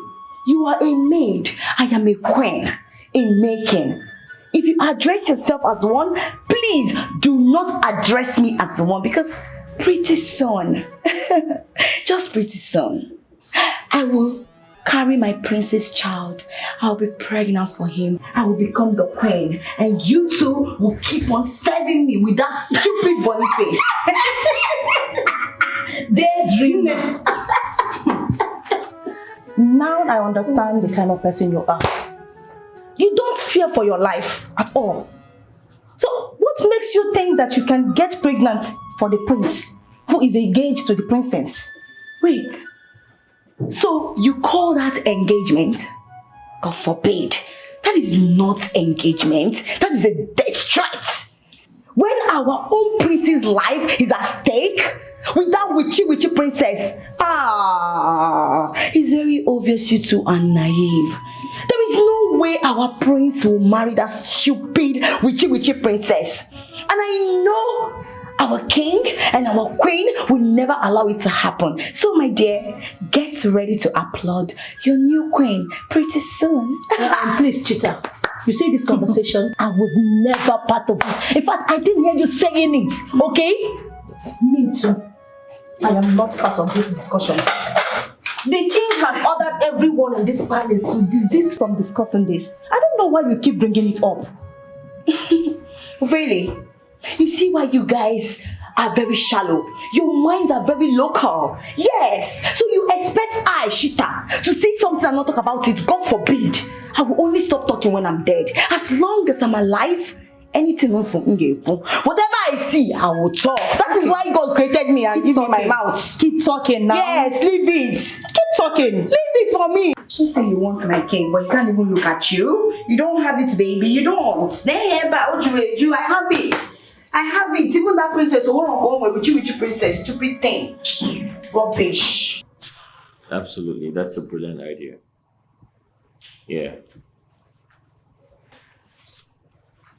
You are a maid. I am a queen in making. If you address yourself as one, please do not address me as one, because pretty soon, just pretty soon, I will carry my princess child. I'll be pregnant for him. I will become the queen. And you two will keep on serving me with that stupid Boniface.
Daydreamer. Now I understand the kind of person you are. You don't fear for your life at all. So what makes you think that you can get pregnant for the prince who is engaged to the princess?
Wait. So you call that engagement? God forbid. That is not engagement. That is a death threat. When our own prince's life is at stake with that witchy princess, it's very obvious you two are naive. There is no way our prince will marry that stupid witchy princess. And I know our king and our queen will never allow it to happen. So my dear, get ready to applaud your new queen pretty soon.
Please, Chita, you see this conversation, I was never part of it. In fact, I didn't hear you saying it, okay? Me too. I am not part of this discussion. The king has ordered everyone in this palace to desist from discussing this. I don't know why you keep bringing it up.
Really? You see why you guys are very shallow. Your minds are very local. Yes. So you expect I, Shita, to say something and not talk about it. God forbid. I will only stop talking when I'm dead. As long as I'm alive, anything on from Ngepo, whatever I see, I will talk. That is why God created me and gave me my mouth.
Keep talking now.
Yes, leave it.
Keep talking.
Leave it for me. You say you want my king, but he can't even look at you. You don't have it, baby. You don't. I have it. I have it. Even that princess, witchy princess, stupid thing. Rubbish.
Absolutely, that's a brilliant idea. Yeah.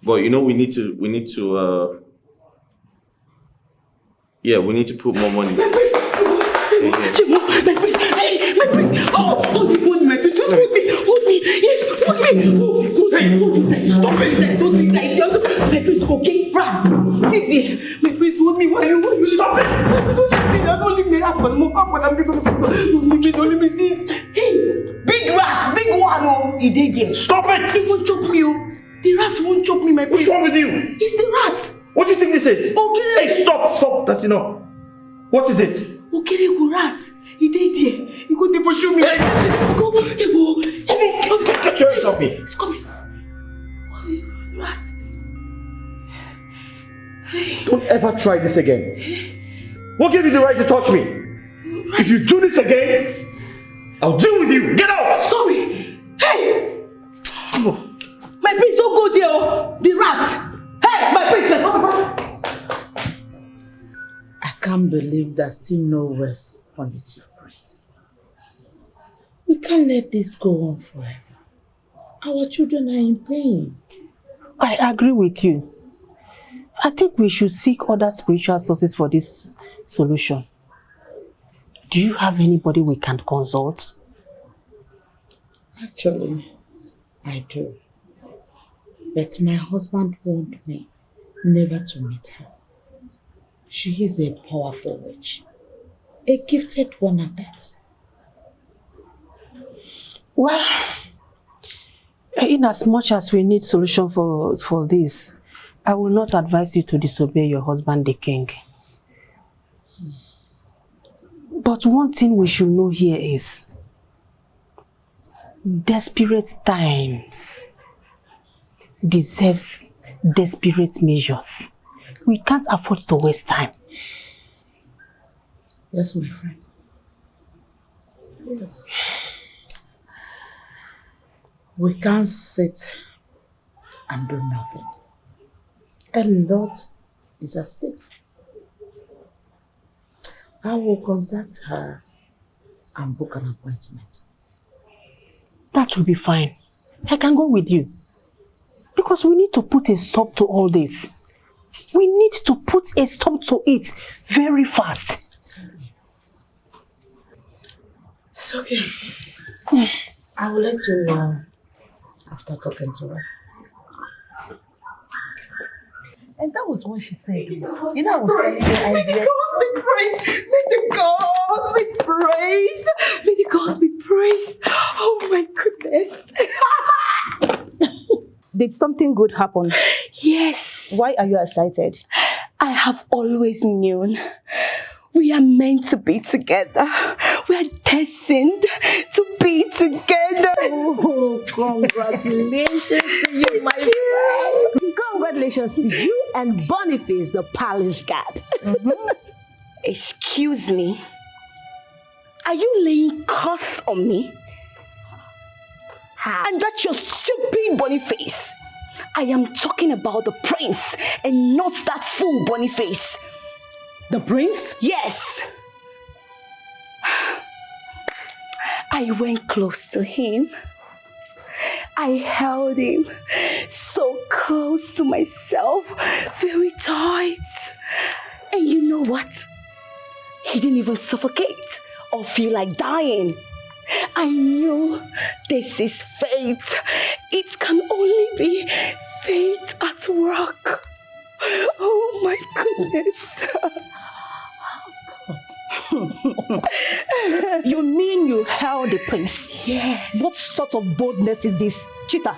But you know, we need to put more money.
My prince. Hold me, just hold me. Yes, hold me. Stop it. Don't think that idiot. My prince, okay, rats. Sit there. My prince, hold me. Why you stop it? Don't leave me. Don't leave me. Sit. Hey, big rat, big one. Oh, he did there.
Stop it.
He won't chop me. Oh. The rats won't chop me, my prince.
What's wrong with you?
It's the rat.
What do you think this is?
Okay.
Hey, stop. That's enough. What is it?
Okay, go rat. He did there. He go to pursue me.
Hey.
Go. Come.
Get your hands off me.
It's coming. Rat.
Don't ever try this again. Who gave you the right to touch me? If you do this again, I'll deal with you. Get out.
Sorry. Hey. Come on. My prince, don't go there. The rat. Hey, my prince.
I can't believe there's still no rest for the chief priest. We can't let this go on forever. Our children are in pain.
I agree with you. I think we should seek other spiritual sources for this solution. Do you have anybody we can consult?
Actually, I do. But my husband warned me never to meet her. She is a powerful witch. A gifted one at that.
Well, in as much as we need solution for this, I will not advise you to disobey your husband, the king. But one thing we should know here is desperate times deserves desperate measures. We can't afford to waste time.
Yes, my friend. Yes. We can't sit and do nothing. A lot is at stake. I will contact her and book an appointment.
That will be fine. I can go with you. Because we need to put a stop to all this. We need to put a stop to it very fast.
It's okay. I will let you know after talking to her.
And that was what she said. You know, I was telling you,
May the gods be praised! May the gods be praised! May the gods be praised! Oh my goodness!
Did something good happen?
Yes.
Why are you excited?
I have always known we are meant to be together. We are destined to be together.
Oh, congratulations to you, my friend. Congratulations to you and Boniface, the palace guard.
Excuse me. Are you laying curse on me? And that's your stupid Boniface. I am talking about the prince and not that fool Boniface.
The prince?
Yes. I went close to him. I held him so close to myself, very tight. And you know what? He didn't even suffocate or feel like dying. I knew this is fate. It can only be fate at work. Oh my goodness.
You mean you held the prince?
Yes.
What sort of boldness is this? Cheater.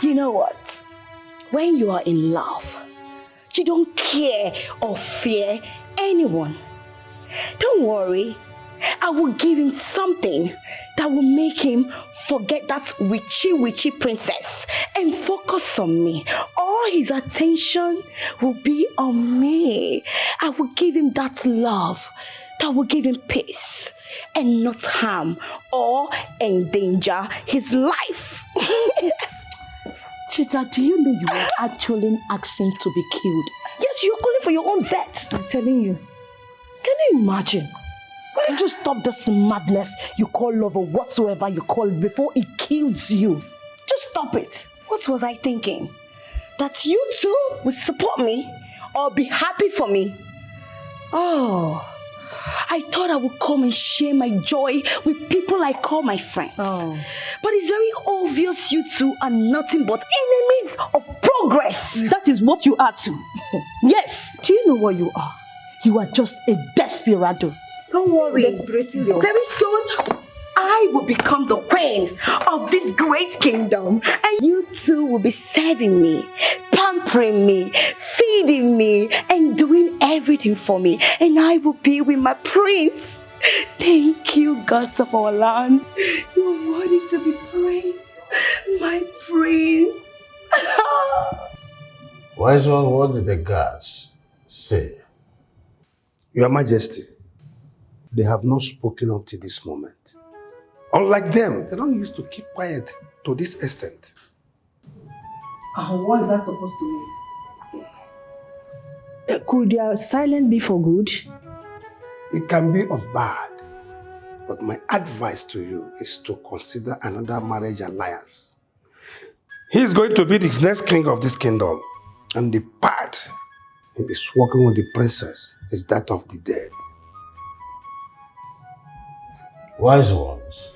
You know what? When you are in love, you don't care or fear anyone. Don't worry. I will give him something that will make him forget that witchy princess and focus on me. All his attention will be on me. I will give him that love that will give him peace and not harm or endanger his life.
Chita, do you know you are actually asking to be killed?
Yes, you're calling for your own vet.
I'm telling you.
Can you imagine?
Why don't you stop this madness you call love or whatsoever you call it before it kills you?
Just stop it. What was I thinking? That you two would support me or be happy for me? Oh, I thought I would come and share my joy with people I call my friends.
Oh.
But it's very obvious you two are nothing but enemies of progress.
That is what you are too. Yes. Do you know what you are? You are just a desperado.
Don't worry.
Desperate girl.
Very soon, I will become the queen of this great kingdom. And you two will be serving me, pampering me, feeding me, and doing everything for me. And I will be with my prince. Thank you, gods of our land. You're worthy to be praised, my prince.
Wise one, what did the gods say?
Your Majesty, they have not spoken until this moment. Unlike them, they don't used to keep quiet to this extent.
What is that supposed to mean?
Could their silence be for good?
It can be of bad, but my advice to you is to consider another marriage alliance. He is going to be the next king of this kingdom, and the part he is working with the princess is that of the dead.
Wise ones.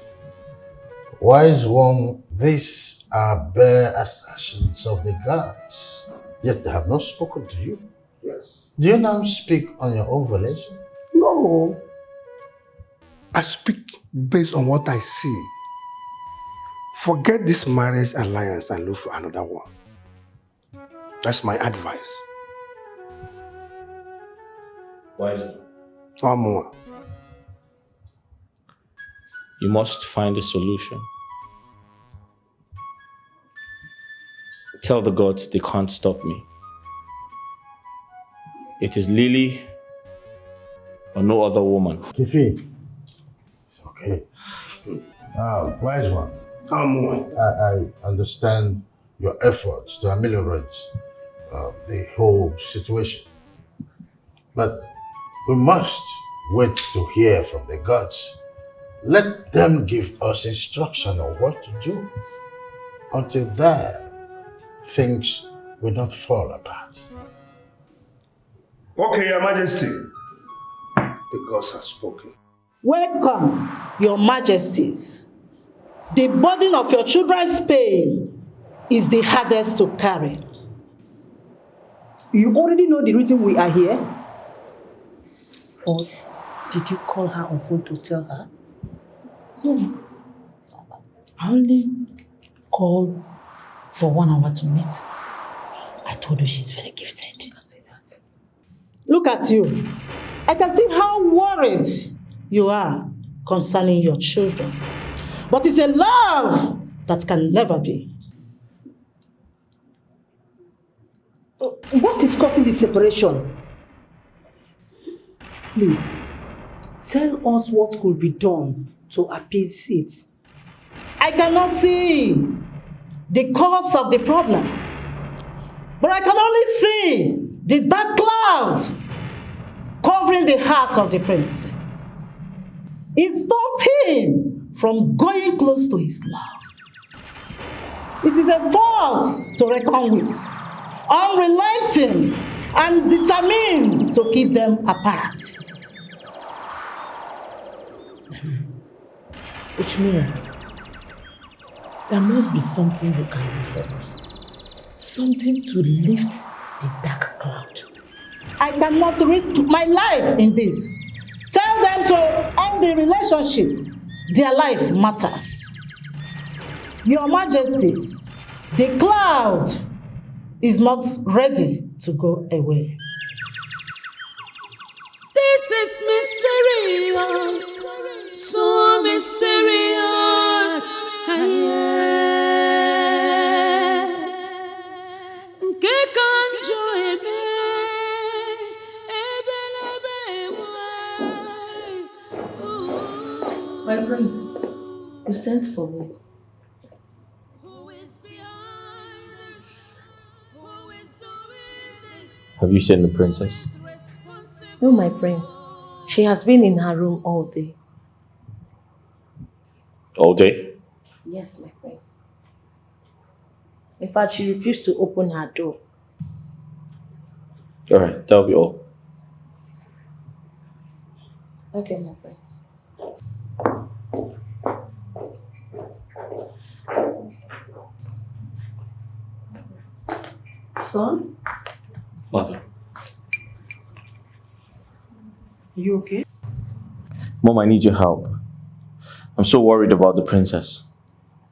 Wise one These are bare assertions of the gods, yet they have not spoken to you.
Yes.
Do you now speak on your own volition?
No. I speak based on what I see. Forget this marriage alliance and look for another one. That's my advice.
Wise.
One more.
You must find a solution. Tell the gods they can't stop me. It is Lily or no other woman.
Kifi, it's okay. Wise one. I understand your efforts to ameliorate the whole situation. But we must wait to hear from the gods. Let them give us instruction on what to do. Until then, things will not fall apart.
Okay, Your Majesty. The gods have spoken.
Welcome, Your Majesties. The burden of your children's pain is the hardest to carry.
You already know the reason we are here? Or did you call her on phone to tell her?
No. I only called for 1 hour to meet. I told you she's very gifted. You can say that. Look at you. I can see how worried you are concerning your children. But it's a love that can never be.
What is causing this separation? Please, tell us what could be done to appease it.
I cannot see the cause of the problem, but I can only see the dark cloud covering the heart of the prince. It stops him from going close to his love. It is a force to reckon with, unrelenting and determined to keep them apart. Which means there must be something you can do for us. Something to lift the dark cloud. I cannot risk my life in this. Tell them to end the relationship. Their life matters. Your Majesties, the cloud is not ready to go away.
This is mysterious, so mysterious.
My prince, you sent for me.
Have you seen the princess?
No, my prince. She has been in her room all day.
All day?
Yes, my prince. In fact, she refused to open her door.
Alright, that'll be all.
Okay, my prince. Son?
Mother.
Are you okay?
Mom, I need your help. I'm so worried about the princess.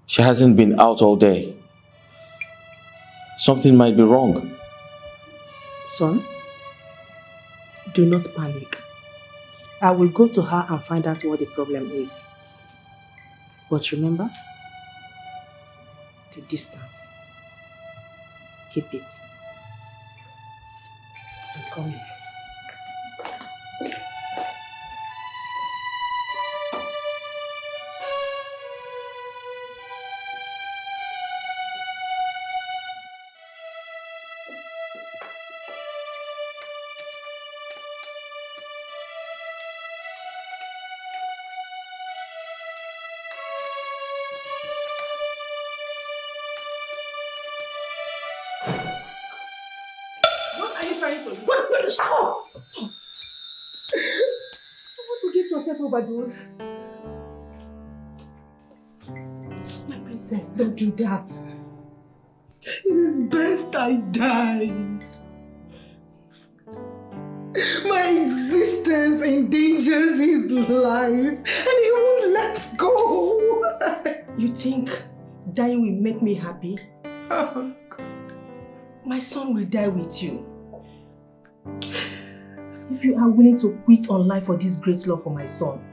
She hasn't been out all day. Something might be wrong.
Son, do not panic. I will go to her and find out what the problem is. But remember, the distance. Keep it. I'm coming. What are you trying to do? Stop! You want to get yourself overdosed? My
Princess, don't do that. It is best I die. My existence endangers his life and he won't let go.
You think dying will make me happy? My son will die with you. If you are willing to quit on life for this great love for my son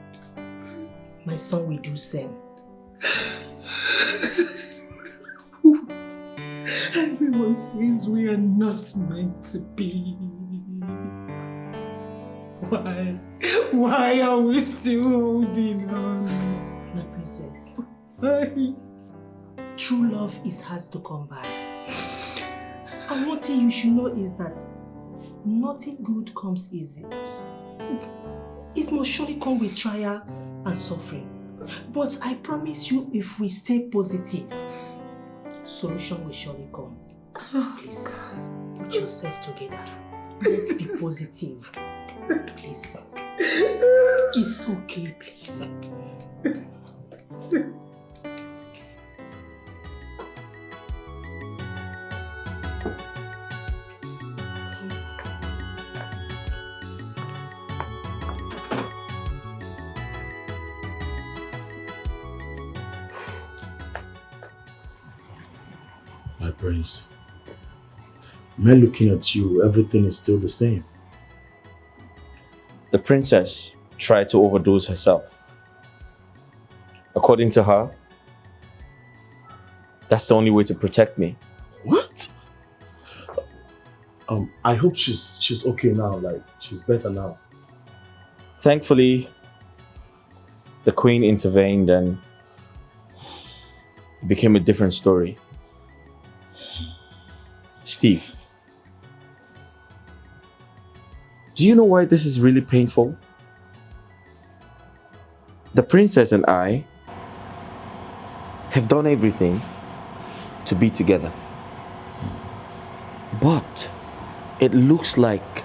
will do same.
Everyone says we are not meant to be. Why are we still holding on?
My princess,
Why?
true love is hard to come by. And one thing you should know is that nothing good comes easy. It must surely come with trial and suffering. But I promise you, if we stay positive, solution will surely come. Please, put yourself together. Let's be positive. Please. It's okay, please. It's okay.
My prince, me looking at you, everything is still the same. The princess tried to overdose herself. According to her, that's the only way to protect me.
What? I hope she's okay now, like she's better now.
Thankfully, the queen intervened and it became a different story. Steve, do you know why this is really painful? The princess and I have done everything to be together. But it looks like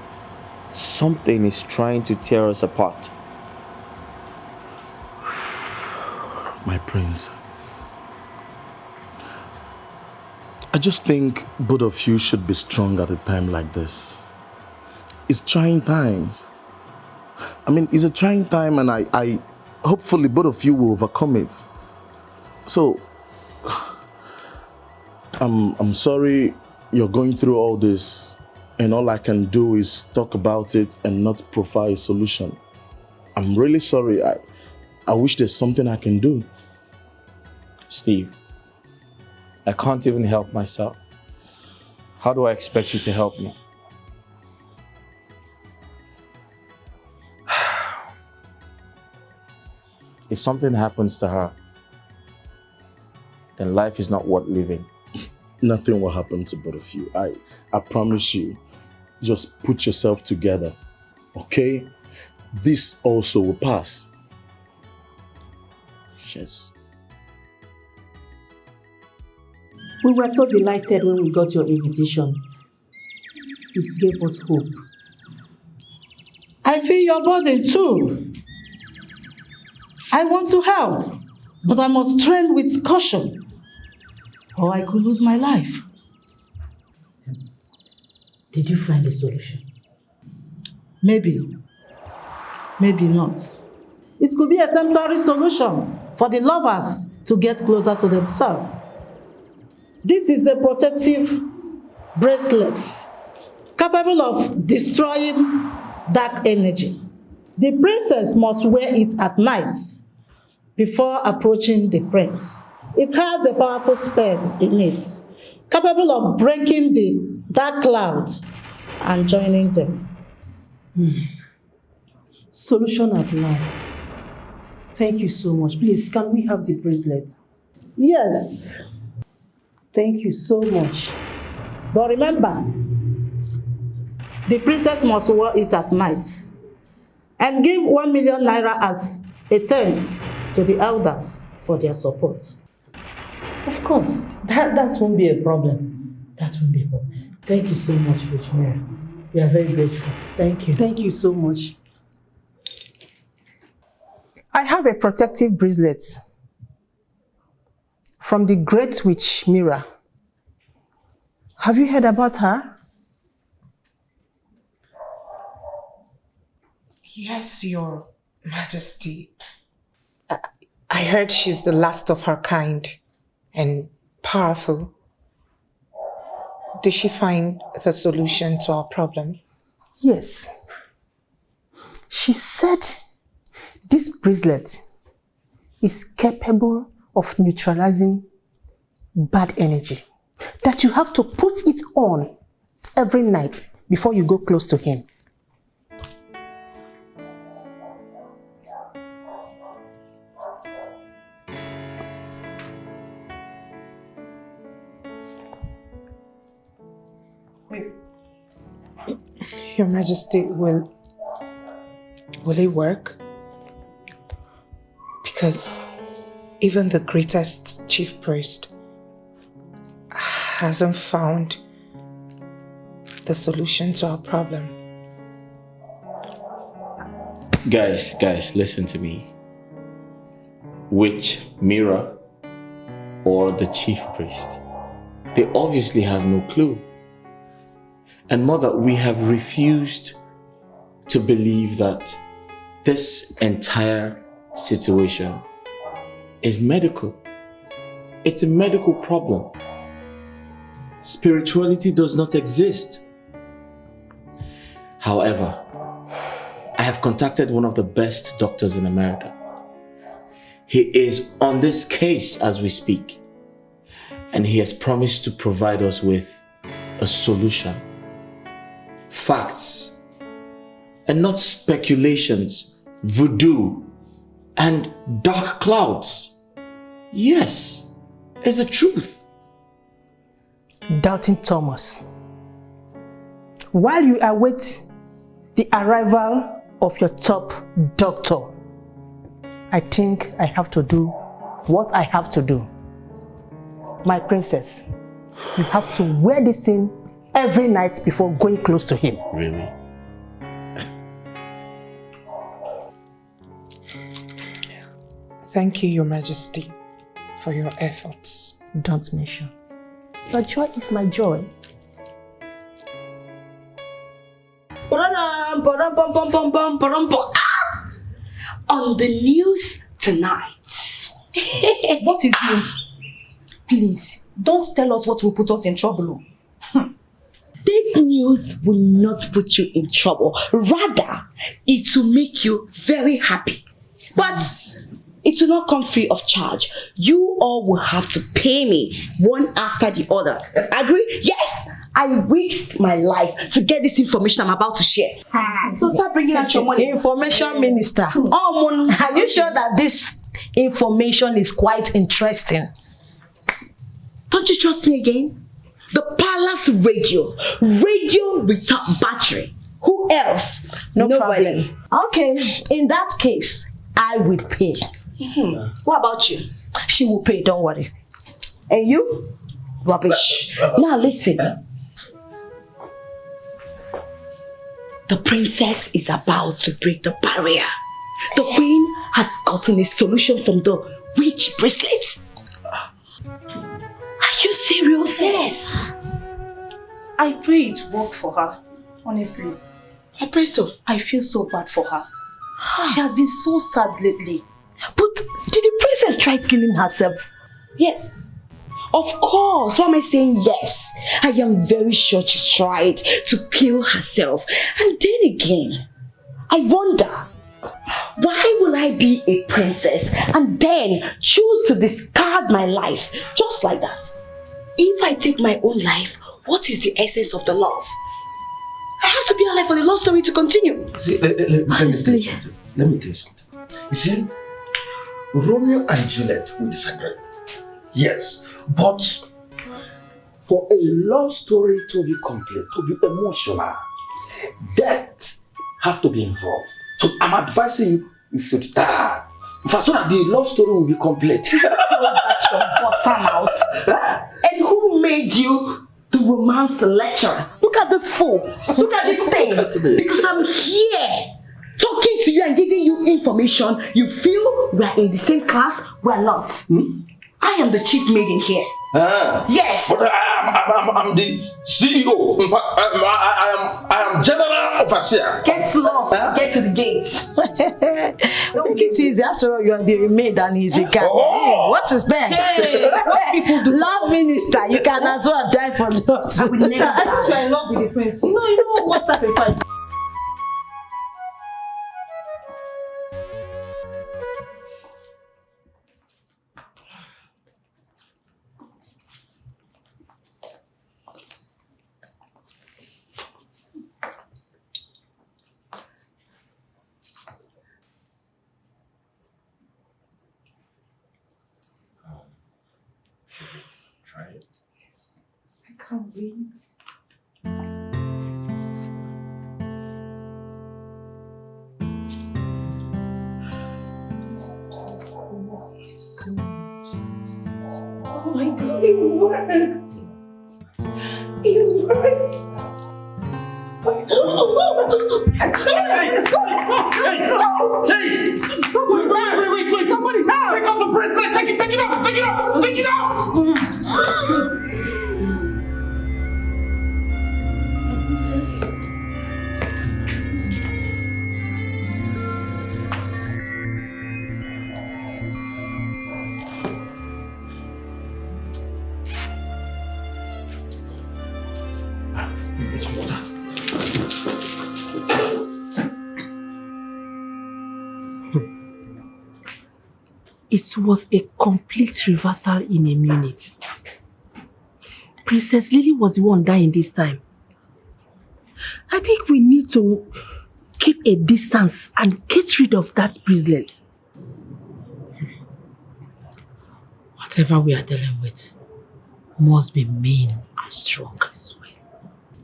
something is trying to tear us apart.
My prince, I just think both of you should be strong at a time like this. It's trying times. I mean, it's a trying time and I hopefully both of you will overcome it. So, I'm sorry you're going through all this and all I can do is talk about it and not provide a solution. I'm really sorry. I wish there's something I can do.
Steve, I can't even help myself. How do I expect you to help me? If something happens to her, then life is not worth living.
Nothing will happen to both of you. I promise you. Just put yourself together, okay? This also will pass. Yes.
We were so delighted when we got your invitation. It gave us hope.
I feel your burden too. I want to help, but I must tread with caution, or I could lose my life.
Did you find a solution?
Maybe. Maybe not. It could be a temporary solution for the lovers to get closer to themselves. This is a protective bracelet capable of destroying dark energy. The princess must wear it at night before approaching the prince. It has a powerful spell in it, capable of breaking the dark cloud and joining them.
Solution at last. Thank you so much. Please, can we have the bracelet?
Yes.
Thank you so much.
But remember, the princess must wear it at night and give 1 million naira as a thanks to the elders for their support.
Of course, that won't be a problem. That won't be a problem. Thank you so much, Rich Mary. We are very grateful. Thank you.
Thank you so much. I have a protective bracelet from
from the great witch Mira. Have you heard about her?
Yes, Your Majesty. I heard she's the last of her kind and powerful. Did she find the solution to our problem?
Yes. She said this bracelet is capable of neutralizing bad energy. That you have to put it on every night before you go close to him.
Your Majesty, will it work? Because even the greatest chief priest hasn't found the solution to our problem.
Guys, listen to me. Witch Mira or the chief priest, they obviously have no clue. And mother, we have refused to believe that this entire situation is medical. It's a medical problem. Spirituality does not exist. However, I have contacted one of the best doctors in America. He is on this case as we speak, and he has promised to provide us with a solution. Facts, and not speculations, voodoo, and dark clouds. Yes, it's the truth.
Doubting Thomas, while you await the arrival of your top doctor, I think I have to do what I have to do. My princess, you have to wear this thing every night before going close to him.
Really?
Thank you, Your Majesty, for your efforts.
Don't mention. Your joy is my joy.
On the news tonight.
What is new? Please, don't tell us what will put us in trouble.
This news will not put you in trouble. Rather, it will make you very happy. But it will not come free of charge. You all will have to pay me one after the other. Agree? Yes! I risked my life to get this information I'm about to share. So start bringing out your money.
Information Minister. Are you sure that this information is quite interesting?
Don't you trust me again? The palace radio without battery. Who else? Nobody.
Problem. Okay, in that case, I will pay.
What about you?
She will pay, don't worry.
And you? Rubbish. Now listen. The princess is about to break the barrier. The queen has gotten a solution from the witch bracelet. Are you serious? Yes.
I pray it work for her. Honestly.
I pray so.
I feel so bad for her. She has been so sad lately.
But did the princess try killing herself?
Yes.
Of course. Why am I saying yes? I am very sure she tried to kill herself. And then again, I wonder, why will I be a princess and then choose to discard my life just like that? If I take my own life, what is the essence of the love? I have to be alive for the love story to continue.
See, let me tell you something. Let me tell you something. You see, Romeo and Juliet will disagree. Yes, but for a love story to be complete, to be emotional, death have to be involved. So I'm advising you, you should die. In fact, so that the love story will be complete.
And who made you the romance lecturer? Look at this fool. Look at this thing. Because I'm here talking to you and giving you information. You feel we're in the same class, we're not. I am the chief maiden here. Yes.
But I'm the CEO. In fact, I am general overseer.
Get lost. Get to the gates.
Take it easy. After all, you are the maid and he's a guy.
Oh.
What is that?
Hey, what people do?
Love minister. You can as well die for love.
I will never
I thought you are in love with the prince. You know what sacrifice.
Try it.
Yes. I can't wait. Oh my God, it worked! It worked!
Hey! Somebody, wait! Somebody, take out the bracelet! Take it out! Take it out! It's water.
It was a complete reversal in a minute. Princess Lily was the one dying this time. I think we need to keep a distance and get rid of that bracelet.
Whatever we are dealing with must be mean and strong.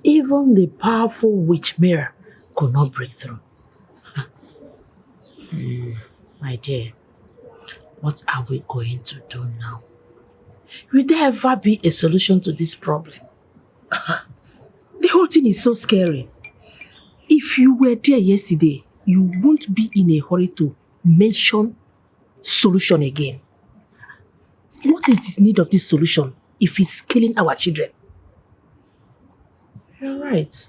Even the powerful witch mirror could not break through. My dear, what are we going to do now? Will there ever be a solution to this problem?
The whole thing is so scary. If you were there yesterday, you won't be in a hurry to mention solution again. What is the need of this solution if it's killing our children?
You're right.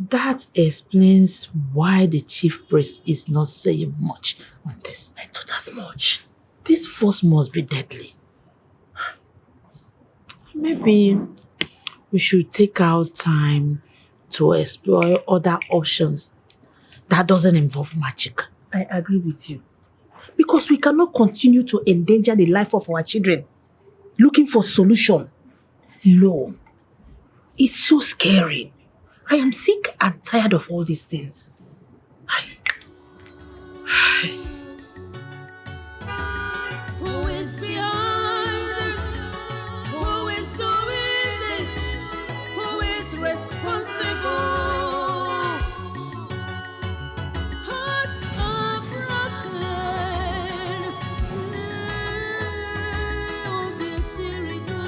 That explains why the chief priest is not saying much on this. I thought as much. This force must be deadly. Maybe we should take out time to explore other options that doesn't involve magic.
I agree with you. Because we cannot continue to endanger the life of our children looking for solution. No. It's so scary. I am sick and tired of all these things.
Who is behind this? Who is doing this? Who is responsible? Hearts are broken. Oh, beauty go.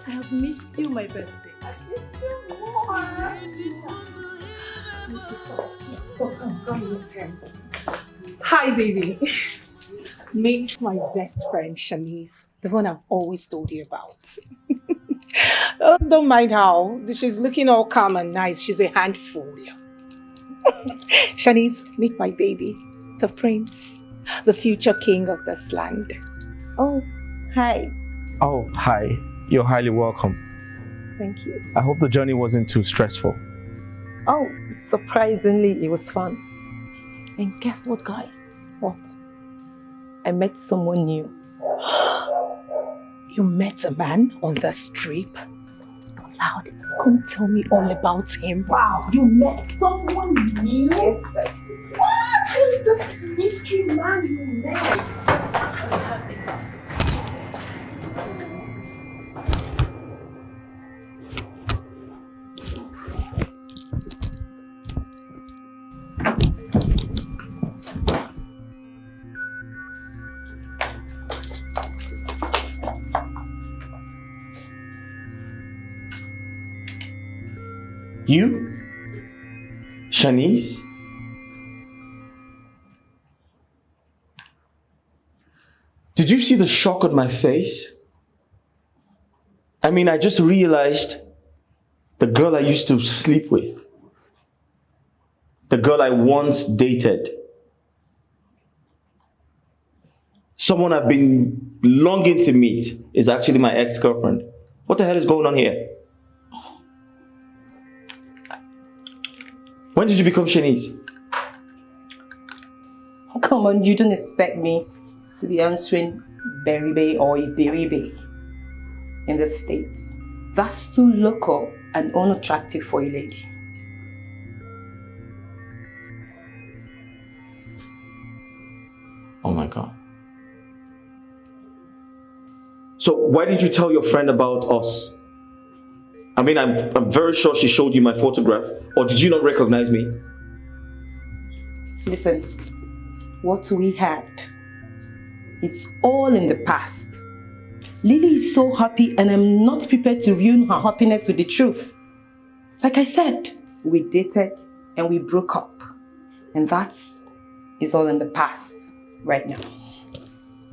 I have missed you, my bestie. I missed you more. Hi, baby. Meet my best friend, Shanice, the one I've always told you about. Oh, don't mind how. She's looking all calm and nice. She's a handful. Shanice, meet my baby, the prince, the future king of this land. Oh, hi.
Oh, hi. You're highly welcome.
Thank you.
I hope the journey wasn't too stressful.
Oh, surprisingly, it was fun. And guess what, guys? What? I met someone new. You met a man on the street? Not loud. Come tell me all about him. Wow, you met someone new? Yes, bestie. What?
Who's this mystery man you met?
You? Shanice? Did you see the shock on my face? I mean, I just realized the girl I used to sleep with, the girl I once dated, someone I've been longing to meet is actually my ex-girlfriend. What the hell is going on here? When did you become Shanice?
Come on, you don't expect me to be answering Beribe or Iberibe in the States. That's too local and unattractive for a lady.
Oh my God. So why did you tell your friend about us? I mean, I'm very sure she showed you my photograph. Or did you not recognize me?
Listen, what we had, it's all in the past. Lily is so happy and I'm not prepared to ruin her happiness with the truth. Like I said, we dated and we broke up. And that is all in the past right now.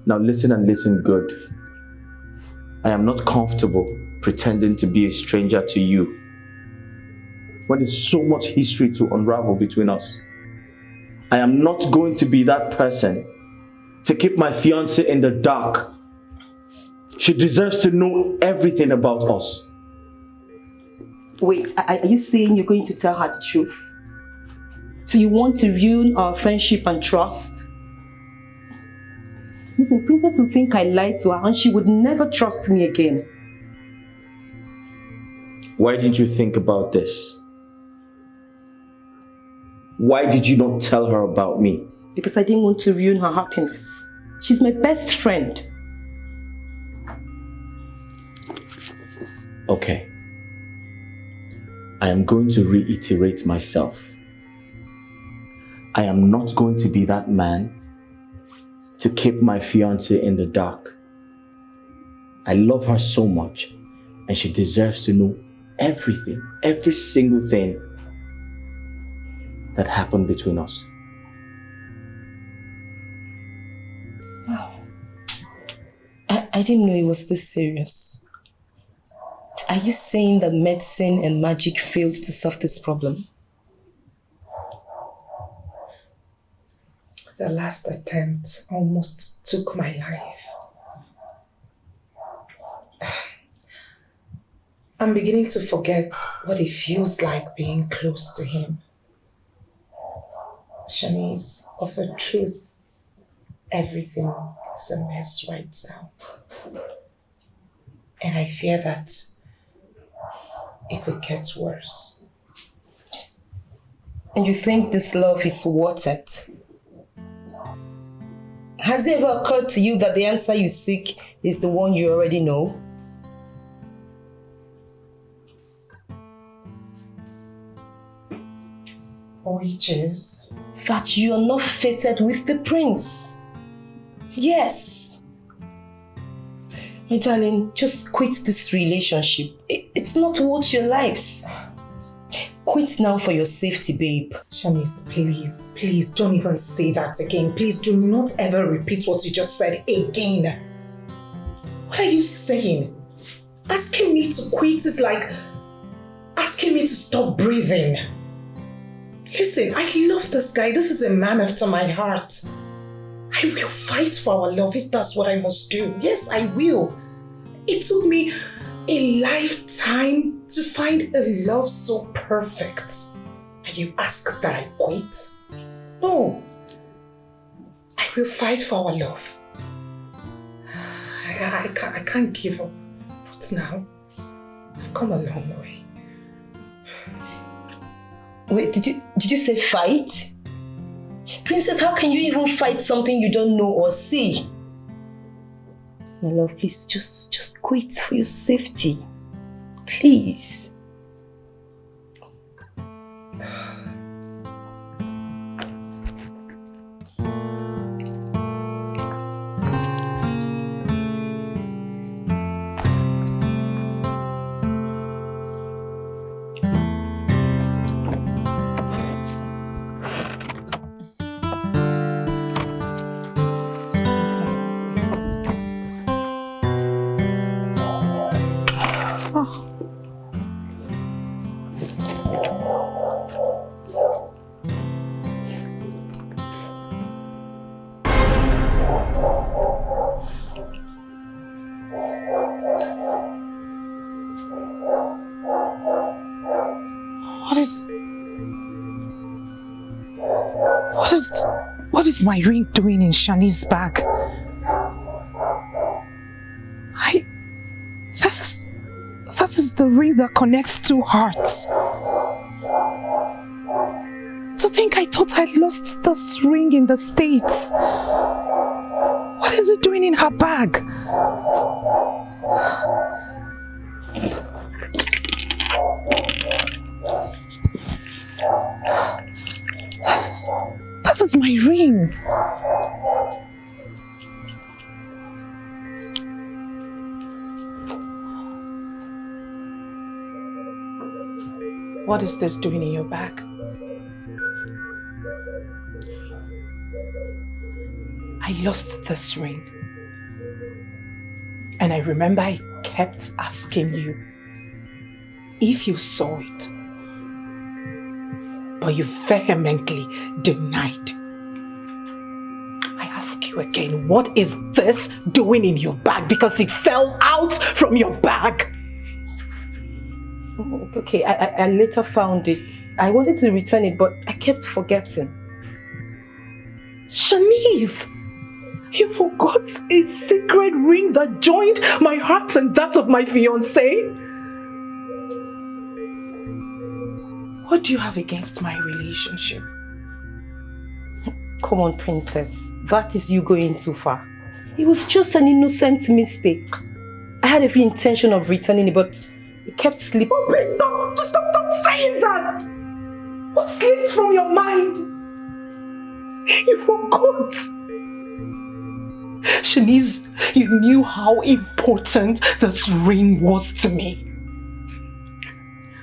Now listen and listen good. I am not comfortable pretending to be a stranger to you when there's so much history to unravel between us. I am not going to be that person to keep my fiancée in the dark. She deserves to know everything about us.
Wait, are you saying you're going to tell her the truth? So you want to ruin our friendship and trust? Listen, Princess will think I lied to her and she would never trust me again.
Why didn't you think about this? Why did you not tell her about me?
Because I didn't want to ruin her happiness. She's my best friend.
Okay. I am going to reiterate myself. I am not going to be that man to keep my fiancée in the dark. I love her so much and she deserves to know everything, every single thing that happened between us.
Wow. I didn't know it was this serious. Are you saying that medicine and magic failed to solve this problem?
The last attempt almost took my life. I'm beginning to forget what it feels like being close to him. Shanice, of a truth, everything is a mess right now. And I fear that it could get worse.
And you think this love is worth it? Has it ever occurred to you that the answer you seek is the one you already know?
Which is?
That you are not fated with the prince. Yes. My darling, just quit this relationship. It's not worth your lives. Quit now for your safety, babe.
Shanice, please don't even say that again. Please do not ever repeat what you just said again. What are you saying? Asking me to quit is like asking me to stop breathing. Listen, I love this guy. This is a man after my heart. I will fight for our love if that's what I must do. Yes, I will. It took me a lifetime to find a love so perfect. And you ask that I quit? No. I will fight for our love. I can't give up. Not now. I've come a long way.
Wait, did you say fight?
Princess, how can you even fight something you don't know or see? My love, please, just quit for your safety. Please.
What is my ring doing in Shani's bag? This is the ring that connects two hearts. To think I thought I'd lost this ring in the States. What is it doing in her bag? This is my ring. What is this doing in your bag? I lost this ring. And I remember I kept asking you if you saw it. But you vehemently denied. I ask you again, what is this doing in your bag? Because it fell out from your bag.
Oh, okay, I later found it. I wanted to return it, but I kept forgetting.
Shanice! You forgot a secret ring that joined my heart and that of my fiancé? What do you have against my relationship?
Come on, princess. That is you going too far. It was just an innocent mistake. I had every intention of returning it, but it kept slipping.
Oh, please stop! Just stop saying that! What slipped from your mind? You forgot. Shanice, you knew how important this ring was to me.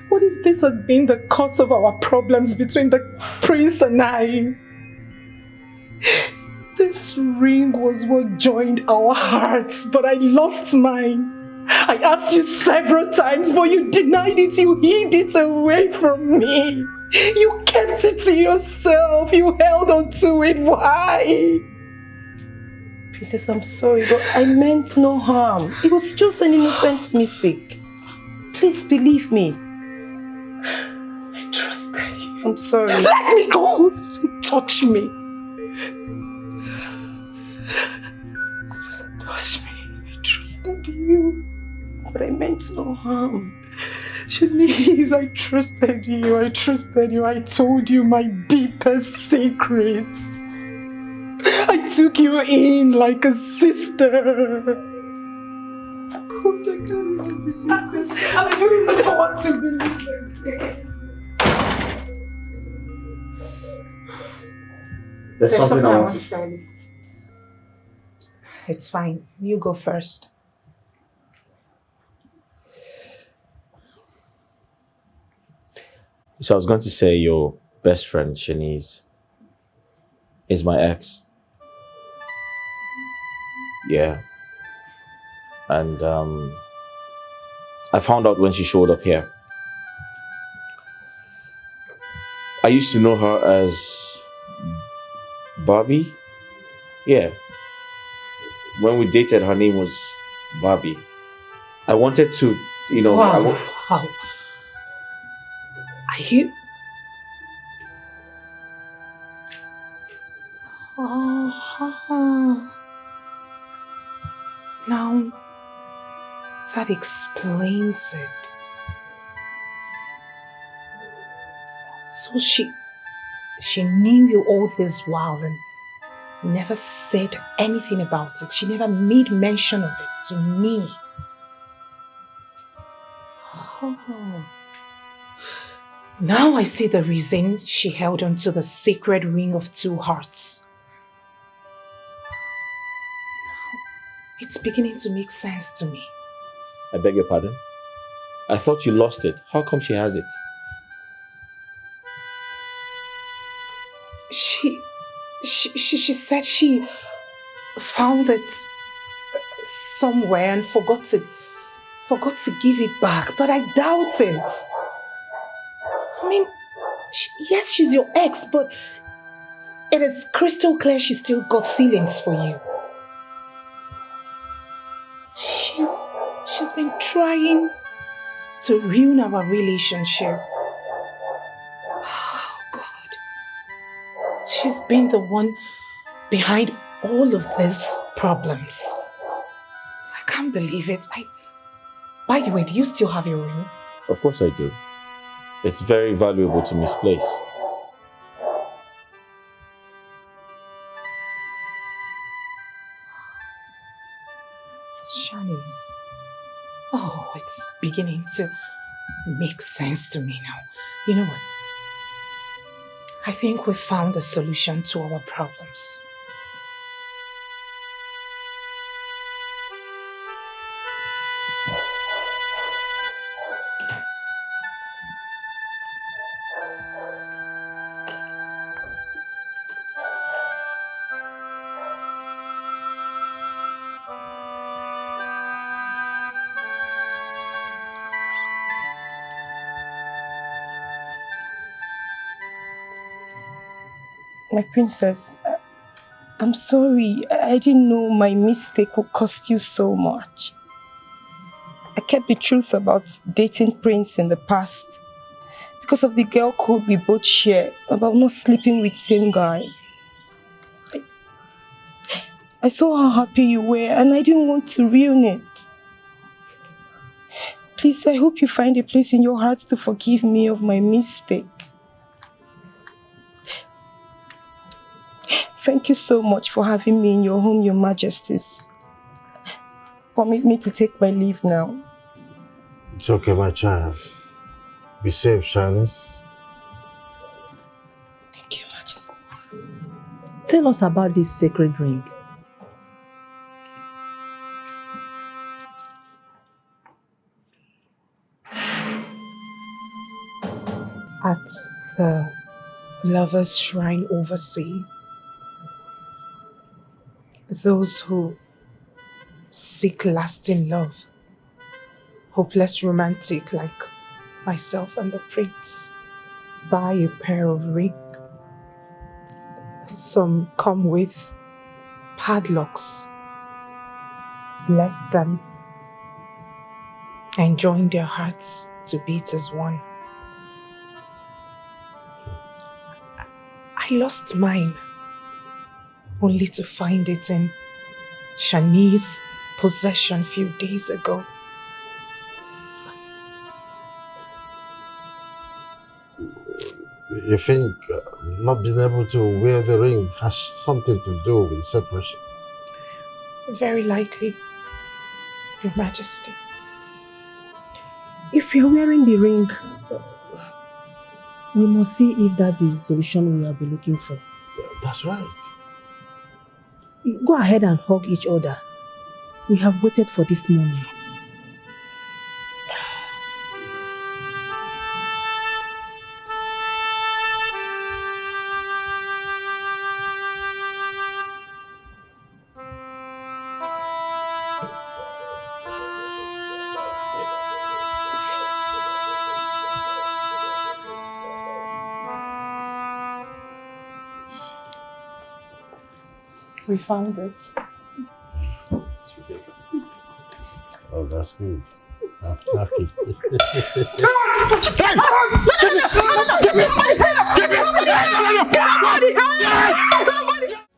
What if this has been the cause of our problems between the prince and I? This ring was what joined our hearts, but I lost mine. I asked you several times, but you denied it. You hid it away from me. You kept it to yourself. You held on to it. Why?
Princess, I'm sorry, but I meant no harm. It was just an innocent mistake. Please believe me.
I trusted you.
I'm sorry.
Let me go! Don't touch me. Touch me. I trusted you.
But I meant no harm.
Shanice, I trusted you. I trusted you. I told you my deepest secrets. I took you in like a sister. God, I can't even believe this. I don't even know what to believe.
There's something I want to
tell you. It's fine. You go first.
So I was going to say your best friend, Shanice, is my ex. Yeah. And I found out when she showed up here. I used to know her as Barbie. Yeah. When we dated, her name was Barbie. I wanted to, you know...
Wow. Wow. Are you... Oh. Now, that explains it. So she knew you all this while and never said anything about it. She never made mention of it to me. Oh. Now I see the reason she held on to the sacred ring of 2 hearts. It's beginning to make sense to me.
I beg your pardon? I thought you lost it. How come she has it?
She said she found it somewhere and forgot to give it back, but I doubt it. I mean, yes, she's your ex, but it is crystal clear she still got feelings for you. She's been trying to ruin our relationship. Oh, God. She's been the one behind all of these problems. I can't believe it. By the way, do you still have your ring?
Of course I do. It's very valuable to misplace.
Shanice. Oh, it's beginning to make sense to me now. You know what? I think we found a solution to our problems.
My princess, I'm sorry. I didn't know my mistake would cost you so much. I kept the truth about dating Prince in the past because of the girl code we both share about not sleeping with same guy. I saw how happy you were and I didn't want to ruin it. Please, I hope you find a place in your heart to forgive me of my mistake. Thank you so much for having me in your home, Your Majesties. Permit me to take my leave now.
It's okay, my child. Be safe, Shanice.
Thank you, Majesty.
Tell us about this sacred ring.
At the Lover's Shrine overseas, those who seek lasting love, hopeless romantic like myself and the prince, buy a pair of rings. Some come with padlocks. Bless them and join their hearts to beat as one. I lost mine, only to find it in Shanice's possession a few days ago.
You think not being able to wear the ring has something to do with separation?
Very likely, Your Majesty.
If you're wearing the ring, we must see if that's the solution we have been looking for.
That's right.
Go ahead and hug each other. We have waited for this moment.
We found it.
Oh, that's good. I'm happy.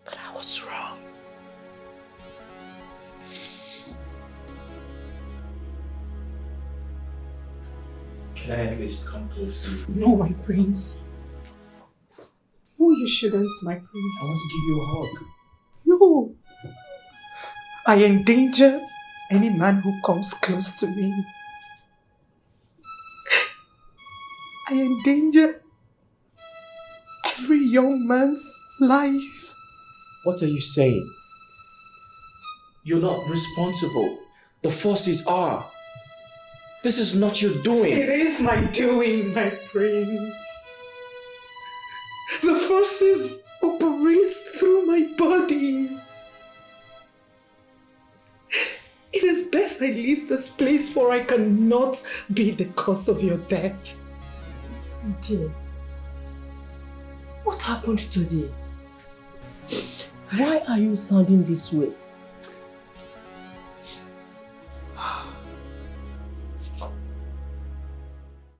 But I was wrong.
Can I at least come close to you?
No, my prince. No, you shouldn't, my prince.
I want to give you a hug.
No. I endanger any man who comes close to me. I endanger every young man's life.
What are you saying? You're not responsible. The forces are. This is not your doing.
It is my doing, my prince. The forces operates through my body. It is best I leave this place, for I cannot be the cause of your death.
Dear, what happened today? Why are you sounding this way?